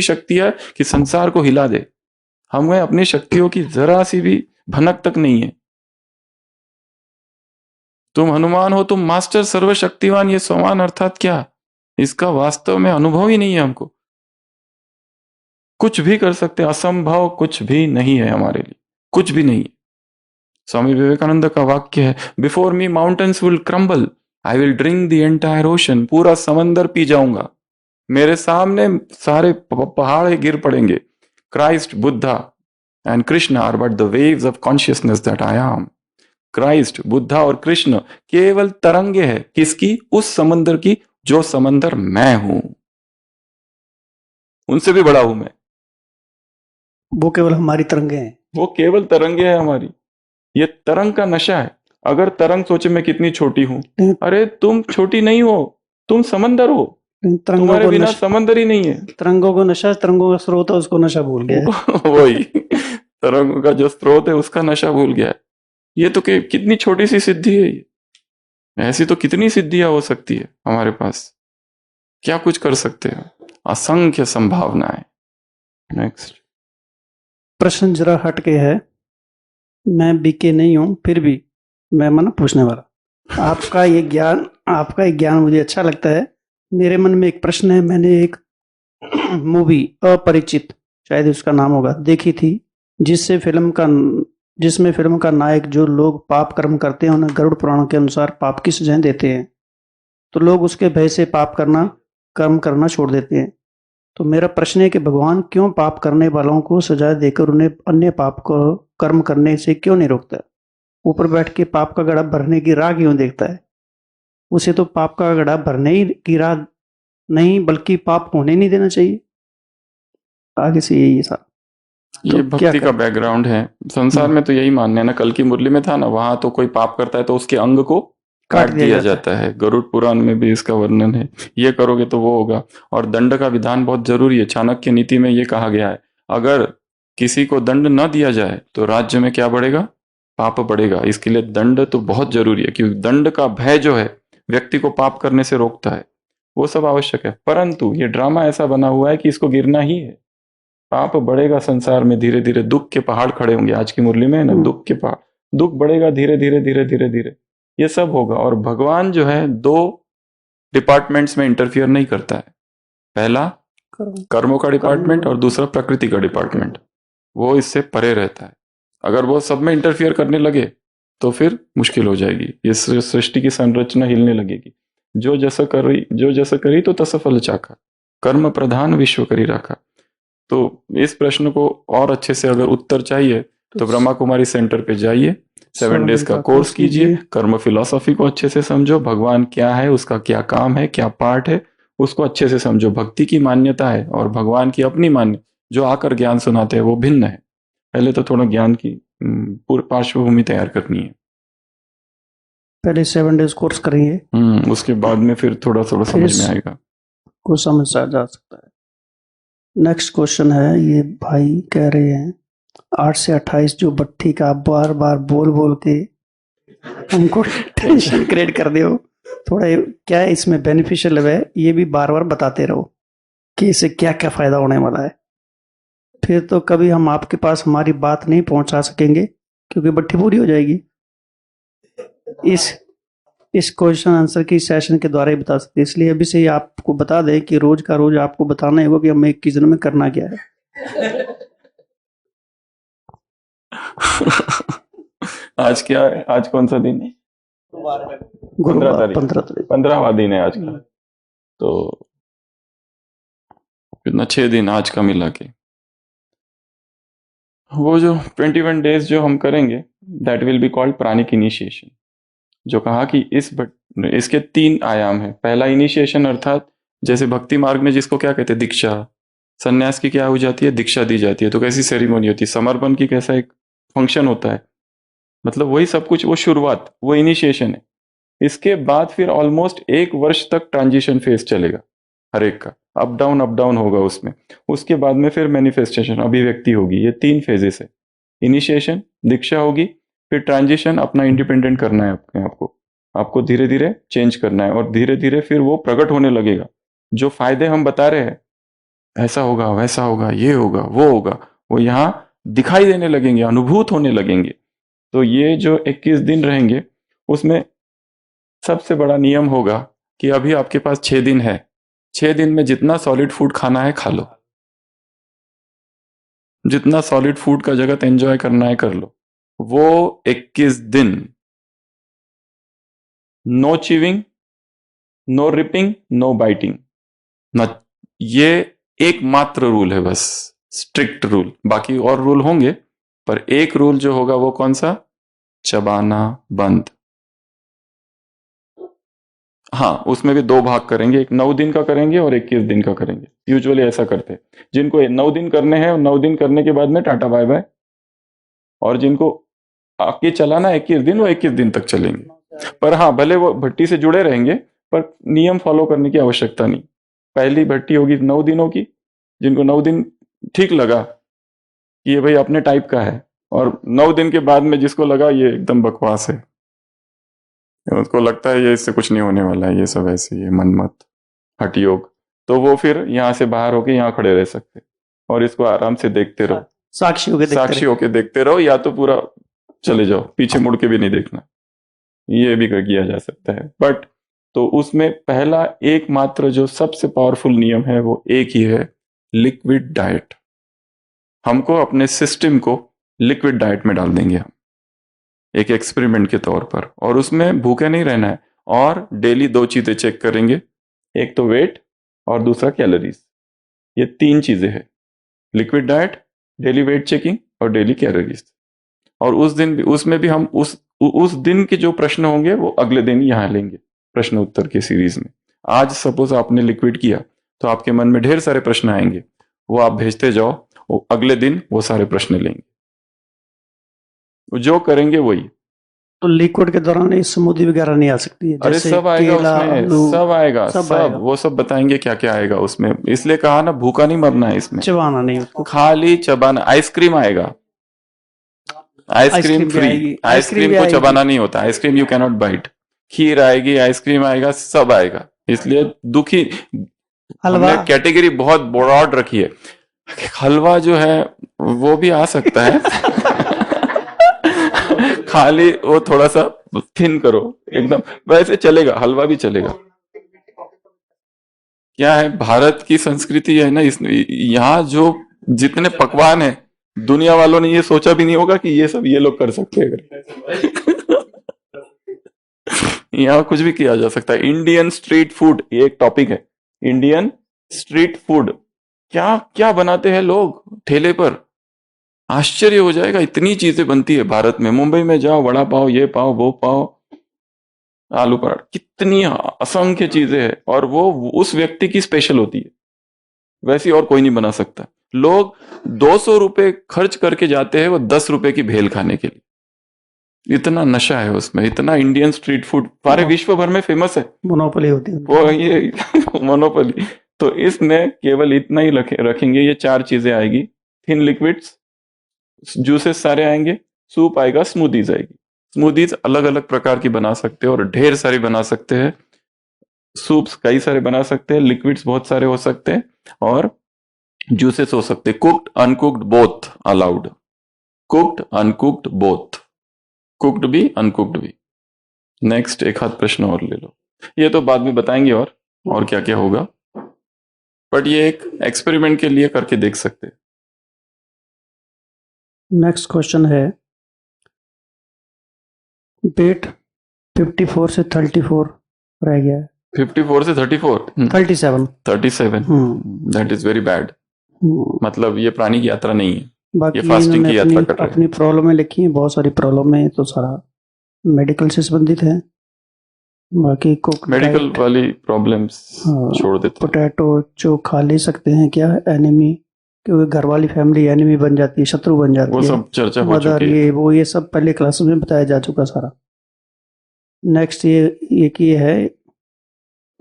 शक्तियां कि संसार को हिला दे। हमें अपनी शक्तियों की जरा सी भी भनक तक नहीं है। तुम हनुमान हो, तुम मास्टर सर्वशक्तिवान, ये समान अर्थात क्या, इसका वास्तव में अनुभव ही नहीं है हमको। कुछ भी कर सकते, असंभव कुछ भी नहीं है हमारे लिए, कुछ भी नहीं है। स्वामी विवेकानंद का वाक्य है, before me mountains will crumble, I will drink the entire ocean. पूरा समंदर पी जाऊंगा, मेरे सामने सारे पहाड़ गिर पड़ेंगे। Christ, Buddha and Krishna are but the waves of consciousness that I am. Christ, Buddha और कृष्ण केवल तरंगे हैं, किसकी, उस समंदर की जो समंदर मैं हूं, उनसे भी बड़ा हूं मैं। वो केवल हमारी तरंगे हैं, वो केवल तरंगे है हमारी। ये तरंग का नशा है। अगर तरंग सोचे मैं कितनी छोटी हूं, अरे तुम छोटी नहीं हो, तुम समंदर हो, तरंगों तुम्हारे को बिना समंदर ही नहीं है। तरंगों को नशा, तरंगों का स्रोत है, उसको नशा भूल गया है। वही, तरंगों का जो स्रोत है उसका नशा भूल गया है। ये तो कितनी छोटी सी सिद्धि है ये। ऐसी तो कितनी सिद्धियां हो सकती है हमारे पास, क्या कुछ कर सकते हैं, असंख्य संभावनाएं। नेक्स्ट, प्रश्न जरा हट के है, मैं बीके नहीं हूं, फिर भी मैं मन पूछने वाला। आपका ये ज्ञान मुझे अच्छा लगता है। मेरे मन में एक प्रश्न है। मैंने एक मूवी अपरिचित, शायद उसका नाम होगा, देखी थी, जिसमें फिल्म का नायक, जो लोग पाप कर्म करते हैं उन्हें गरुड़ पुराण के अनुसार पाप की सजाएं देते हैं, तो लोग उसके भय से कर्म करना छोड़ देते हैं। तो मेरा प्रश्न है कि भगवान क्यों पाप करने वालों को सजा देकर उन्हें अन्य पाप को कर्म करने से क्यों नहीं रोकता? ऊपर बैठ के पाप का गड़ा भरने की राह क्यों देखता है? उसे तो पाप का गड़ा भरने ही की राह नहीं बल्कि पाप होने नहीं देना चाहिए। आगे से यही था। ये तो क्या भक्ति का बैकग्राउंड है। संसार में तो यही मानना है ना, कल की मुरली में था ना, वहां तो कोई पाप करता है तो उसके अंग को काट दिया जाता है। गरुड़ पुराण में भी इसका वर्णन है, ये करोगे तो वो होगा। और दंड का विधान बहुत जरूरी है। चाणक्य नीति में ये कहा गया है, अगर किसी को दंड न दिया जाए तो राज्य में क्या बढ़ेगा? पाप बढ़ेगा। इसके लिए दंड तो बहुत जरूरी है, क्योंकि दंड का भय जो है व्यक्ति को पाप करने से रोकता है। वो सब आवश्यक है, परंतु ये ड्रामा ऐसा बना हुआ है कि इसको गिरना ही है। पाप बढ़ेगा संसार में, धीरे धीरे दुख के पहाड़ खड़े होंगे। आज की मुरली में है ना, दुख के पहाड़, दुख बढ़ेगा धीरे धीरे धीरे धीरे धीरे, ये सब होगा। और भगवान जो है 2 डिपार्टमेंट्स में इंटरफियर नहीं करता है। पहला कर्मों का डिपार्टमेंट और दूसरा प्रकृति का डिपार्टमेंट, वो इससे परे रहता है। अगर वो सब में इंटरफियर करने लगे तो फिर मुश्किल हो जाएगी, ये सृष्टि की संरचना हिलने लगेगी। जो जैसा करी तो तस फल चाखा, कर्म प्रधान विश्व करी राखा। तो इस प्रश्न को और अच्छे से अगर उत्तर चाहिए तो ब्रह्मा कुमारी सेंटर पे जाइए, 7 डेज का कोर्स कीजिए, कर्म फिलॉसफी को अच्छे से समझो, भगवान क्या है, उसका क्या काम है, क्या पार्ट है, उसको अच्छे से समझो। भक्ति की मान्यता है और भगवान की अपनी मान्य, जो आकर ज्ञान सुनाते हैं वो भिन्न है। पहले तो थोड़ा ज्ञान की पूर्व पार्श्वभूमि तैयार करनी है। पहले 7 डेज कोर्स करेंगे, उसके बाद में फिर थोड़ा थोड़ा समझ में आएगा, कुछ समझ जा सकता है। नेक्स्ट क्वेश्चन है, ये भाई कह रहे हैं 8 से 28 जो भट्टी का बार बार बोल बोल के हमको टेंशन क्रिएट कर दे हो, थोड़ा क्या इसमें बेनिफिशियल है, ये भी बार बार बताते रहो कि इससे क्या क्या फायदा होने वाला है। फिर तो कभी हम आपके पास हमारी बात नहीं पहुंचा सकेंगे क्योंकि भट्टी पूरी हो जाएगी। इस क्वेश्चन आंसर की सेशन के द्वारा ही बता सकते, इसलिए अभी से ही आपको बता दें कि रोज का रोज आपको बताना होगा कि हमें 21 दिन में करना क्या है। आज क्या है? आज कौन सा दिन है? 15वां दिन है आज का। तो कितना 6 दिन आज का मिला के, वो जो 21 डेज जो हम करेंगे that will be called pranic initiation. जो कहा कि इसके 3 आयाम है। पहला इनिशिएशन, अर्थात जैसे भक्ति मार्ग में जिसको क्या कहते हैं, दीक्षा। सन्यास की क्या हो जाती है? दीक्षा दी जाती है। तो कैसी सेरेमनी होती है? समर्पण की कैसा एक फंक्शन होता है, मतलब वही सब कुछ, वो शुरुआत, वो इनिशिएशन है। इसके बाद फिर ऑलमोस्ट 1 वर्ष तक ट्रांजिशन फेज चलेगा हर एक का, अप डाउन होगा उसमें। उसके बाद में फिर मैनिफेस्टेशन, अभिव्यक्ति होगी। ये 3 फेजेस है। इनिशिएशन, दीक्षा होगी, फिर ट्रांजिशन, अपना इंडिपेंडेंट करना है अपने आप को, आपको धीरे धीरे चेंज करना है, और धीरे धीरे फिर वो प्रकट होने लगेगा। जो फायदे हम बता रहे हैं, ऐसा होगा, वैसा होगा, ये होगा, वो होगा, वो यहाँ दिखाई देने लगेंगे, अनुभूत होने लगेंगे। तो ये जो 21 दिन रहेंगे, उसमें सबसे बड़ा नियम होगा कि अभी आपके पास 6 दिन है। 6 दिन में जितना सॉलिड फूड खाना है खा लो, जितना सॉलिड फूड का जगत एंजॉय करना है कर लो। वो 21 दिन no chewing, no ripping, no biting, ना, ये एकमात्र रूल है बस, स्ट्रिक्ट रूल। बाकी और रूल होंगे, पर एक रूल जो होगा वो कौन सा? चबाना बंद। हाँ, उसमें भी 2 भाग करेंगे, एक 9 दिन का करेंगे और 21 दिन का करेंगे। यूजुअली ऐसा करते हैं। जिनको 9 दिन करने हैं, 9 दिन करने के बाद में टाटा बाय बाय, और जिनको आगे चलाना 21 दिन, वो 21 दिन तक चलेंगे। पर हाँ, भले वो भट्टी से जुड़े रहेंगे, पर नियम फॉलो करने की आवश्यकता नहीं। पहली भट्टी होगी 9 दिनों की, जिनको 9 दिन ठीक लगा कि ये भाई अपने टाइप का है, और 9 दिन के बाद में जिसको लगा ये एकदम बकवास है, उसको लगता है ये इससे कुछ नहीं होने वाला है, ये सब ऐसे ही है, मनमत हठ योग, तो वो फिर यहाँ से बाहर होके यहाँ खड़े रह सकते और इसको आराम से देखते रहो, साक्षी होके देखते रहो, या तो पूरा चले जाओ, पीछे मुड़ के भी नहीं देखना, ये भी किया जा सकता है। बट तो उसमें पहला एकमात्र जो सबसे पावरफुल नियम है वो एक ही है, लिक्विड डाइट। हमको अपने सिस्टम को लिक्विड डाइट में डाल देंगे हम, एक एक्सपेरिमेंट के तौर पर, और उसमें भूखे नहीं रहना है, और डेली 2 चीजें चेक करेंगे, एक तो वेट और दूसरा कैलोरीज। ये 3 चीजें हैं, liquid diet, daily wait checking और डेली कैलोरीज। और उस दिन भी, उसमें भी हम उस दिन के जो प्रश्न होंगे वो अगले दिन यहाँ लेंगे प्रश्न उत्तर की सीरीज में। आज सपोज आपने लिक्विड किया तो आपके मन में ढेर सारे प्रश्न आएंगे, वो आप भेजते जाओ, वो अगले दिन वो सारे प्रश्न लेंगे, जो करेंगे वही। तो लिक्विड के दौरान ये स्मूदी वगैरह नहीं आ सकती है? अरे जैसे सब आएगा केला, उसमें, आलू, सब आएगा, सब सब आएगा। वो सब बताएंगे क्या क्या आएगा उसमें। इसलिए कहा ना, भूखा नहीं मरना है इसमें, चबाना नहीं उसको। खाली चबाना। आइसक्रीम आएगा, आइसक्रीम भी फ्री, आएगी, आइसक्रीम भी को आएगी। चबाना नहीं होता, आइसक्रीम यू कैनॉट बाइट। खीर आएगी, आइसक्रीम आएगा, सब आएगा। इसलिए दुखी, हलवा, हमने कैटेगरी बहुत ब्रॉड रखी है। हलवा जो है वो भी आ सकता है खाली वो थोड़ा सा थिन करो एकदम, वैसे चलेगा, हलवा भी चलेगा। क्या है, भारत की संस्कृति है ना, यहाँ जो जितने पकवान है, दुनिया वालों ने ये सोचा भी नहीं होगा कि ये सब ये लोग कर सकते हैं। यहाँ कुछ भी किया जा सकता है। इंडियन स्ट्रीट फूड, ये एक टॉपिक है। इंडियन स्ट्रीट फूड, क्या क्या बनाते हैं लोग ठेले पर, आश्चर्य हो जाएगा, इतनी चीजें बनती है भारत में। मुंबई में जाओ, वड़ा पाव, ये पाव, वो पाव, आलू पराठा, कितनी असंख्य चीजें हैं, और वो उस व्यक्ति की स्पेशल होती है, वैसी और कोई नहीं बना सकता। लोग 200 रुपए खर्च करके जाते हैं वो 10 रुपए की भेल खाने के लिए, इतना नशा है उसमें। इतना इंडियन स्ट्रीट फूड सारे विश्व भर में फेमस है, मोनोपोली होती है वो ये मोनोपोली। तो इसमें केवल इतना ही रखेंगे, ये 4 चीजें आएगी, थिन लिक्विड्स, जूसेस सारे आएंगे, सूप आएगा, स्मूदीज आएगी। स्मूदीज अलग अलग प्रकार की बना सकते हो और ढेर सारी बना सकते हैं, सूप्स कई सारे बना सकते हैं, लिक्विड्स बहुत सारे हो सकते हैं, और जूसेस हो सकते हैं। Cooked uncooked both allowed, cooked uncooked both, cooked भी अनकुक्ड भी। नेक्स्ट एक हाथ प्रश्न और ले लो, ये तो बाद में बताएंगे और क्या क्या होगा, बट ये एक एक्सपेरिमेंट के लिए करके देख सकते हैं। नेक्स्ट क्वेश्चन है, वेट 54 से 34 रह गया है। 54 से 34, 37 दैट इज वेरी बैड। मतलब ये प्राणी की यात्रा नहीं है, बाकी ये फास्टिंग की यात्रा कर रहे हैं। अपनी प्रॉब्लम लिखी है, बहुत सारी प्रॉब्लम है, तो सारा मेडिकल से संबंधित है। बाकी कुक मेडिकल वाली प्रॉब्लम्स छोड़ देते हैं। पोटैटो जो खा ले सकते हैं क्या, एनिमी, क्योंकि घर वाली फैमिली एनिमी बन जाती है, शत्रु बन जाती है, वो सब चर्चा हो मदर, चुकी है। ये सब पहले क्लास में बताया जा चुका सारा। नेक्स्ट ये की है,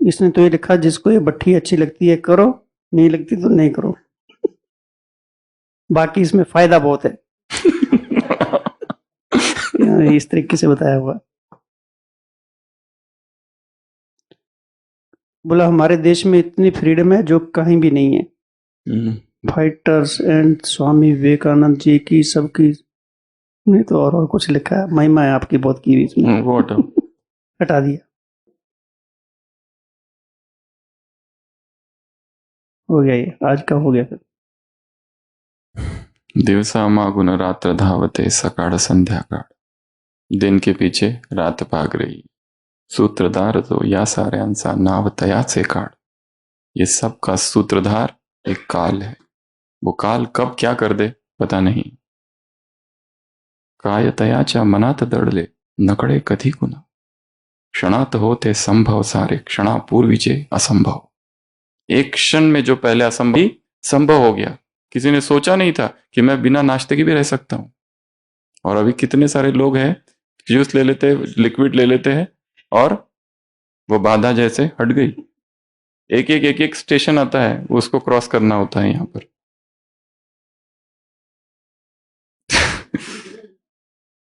इसने तो ये लिखा, जिसको ये भट्ठी अच्छी लगती है करो, नहीं लगती तो नहीं करो। बाकी इसमें फायदा बहुत है। इस तरीके से बताया हुआ। बोला हमारे देश में इतनी फ्रीडम है जो कहीं भी नहीं है। फाइटर्स एंड स्वामी विवेकानंद जी की सबकी, नहीं तो और कुछ लिखा है, महिमा है आपकी बहुत की इसमें, वो हटा दिया। हो गया, ये आज का हो गया। फिर दिवसा मागुन रात्र धावते, सकाळ संध्याकाळ, दिन के पीछे रात भाग रही, सूत्रधार तो या साऱ्यांचा नाव तयाचे काळ। ये सब का सूत्रधार एक काल है, वो काल कब क्या कर दे पता नहीं। काय तयाच्या मनात दडले, नकळे कधी कुणा, क्षणात होते संभव सारे, क्षणापूर्वीचे असंभव। एक क्षण में जो पहले असंभव संभव हो गया, किसी ने सोचा नहीं था कि मैं बिना नाश्ते के भी रह सकता हूं। और अभी कितने सारे लोग हैं, जूस ले लेते हैं, लिक्विड ले लेते हैं, और वो बाधा जैसे हट गई। एक स्टेशन आता है, उसको क्रॉस करना होता है यहाँ पर।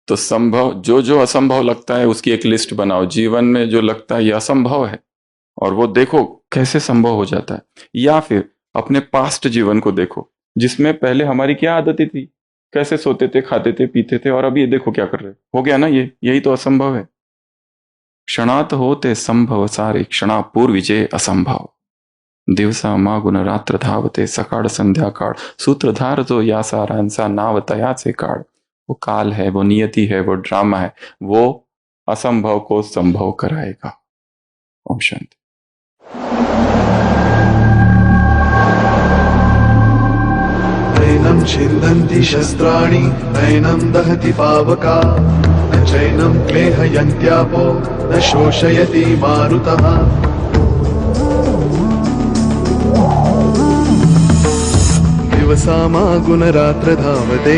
तो संभव, जो जो असंभव लगता है उसकी एक लिस्ट बनाओ। जीवन में जो लगता है ये असंभव है, और वो देखो कैसे संभव हो जाता है। या फिर अपने पास्ट जीवन को देखो, जिसमें पहले हमारी क्या आदतें थी, कैसे सोते थे, खाते थे, पीते थे, और अभी ये देखो क्या कर रहे हो गया ना, यही तो असंभव है। क्षणात होते संभव सारे, क्षणापूर्वीचे असंभव। दिवसा मागुन रात्र धावते, सकाळ संध्याकाळ, सूत्रधार जो या सारांचा नाव तयाचे काळ। वो काल है, वो नियति है, वो ड्रामा है, वो असंभव को संभव कराएगा। ओम शांति। छिन्दन्ति शस्त्राणि नैनं दहति पावका न चैनं क्लेहयन्त्यापो न शोषयति मारुतः दिवसामागुन रात्र धावते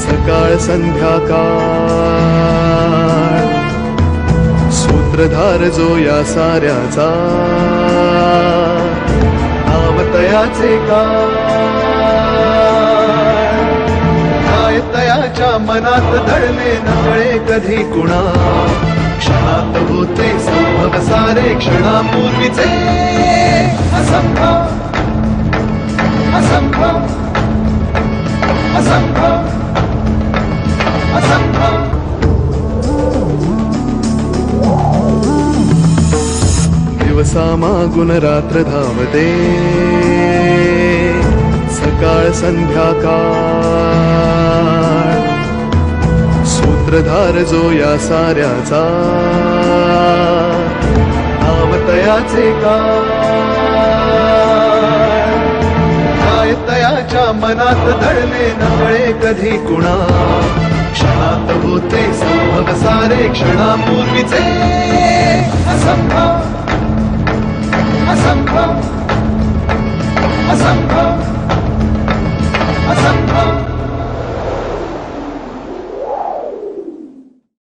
सकाळ संध्याकाळ सूत्रधार जो या साऱ्याचा नावतयाचे काय तयाच्या मनात दडले नकळे कधी कुणा क्षणात होते संभव सारे क्षणापूर्वीचे असंभव असंभव असंभव असंभव दिवसामागुन रात्र धावते सकाळ संध्याकाळ सूत्रधार जो या साऱ्याचा नावतयाचे काय तयाच्या मनात दडले नकळे कधी कुणा क्षणात होते संभव सारे क्षणापूर्वीचे असंभव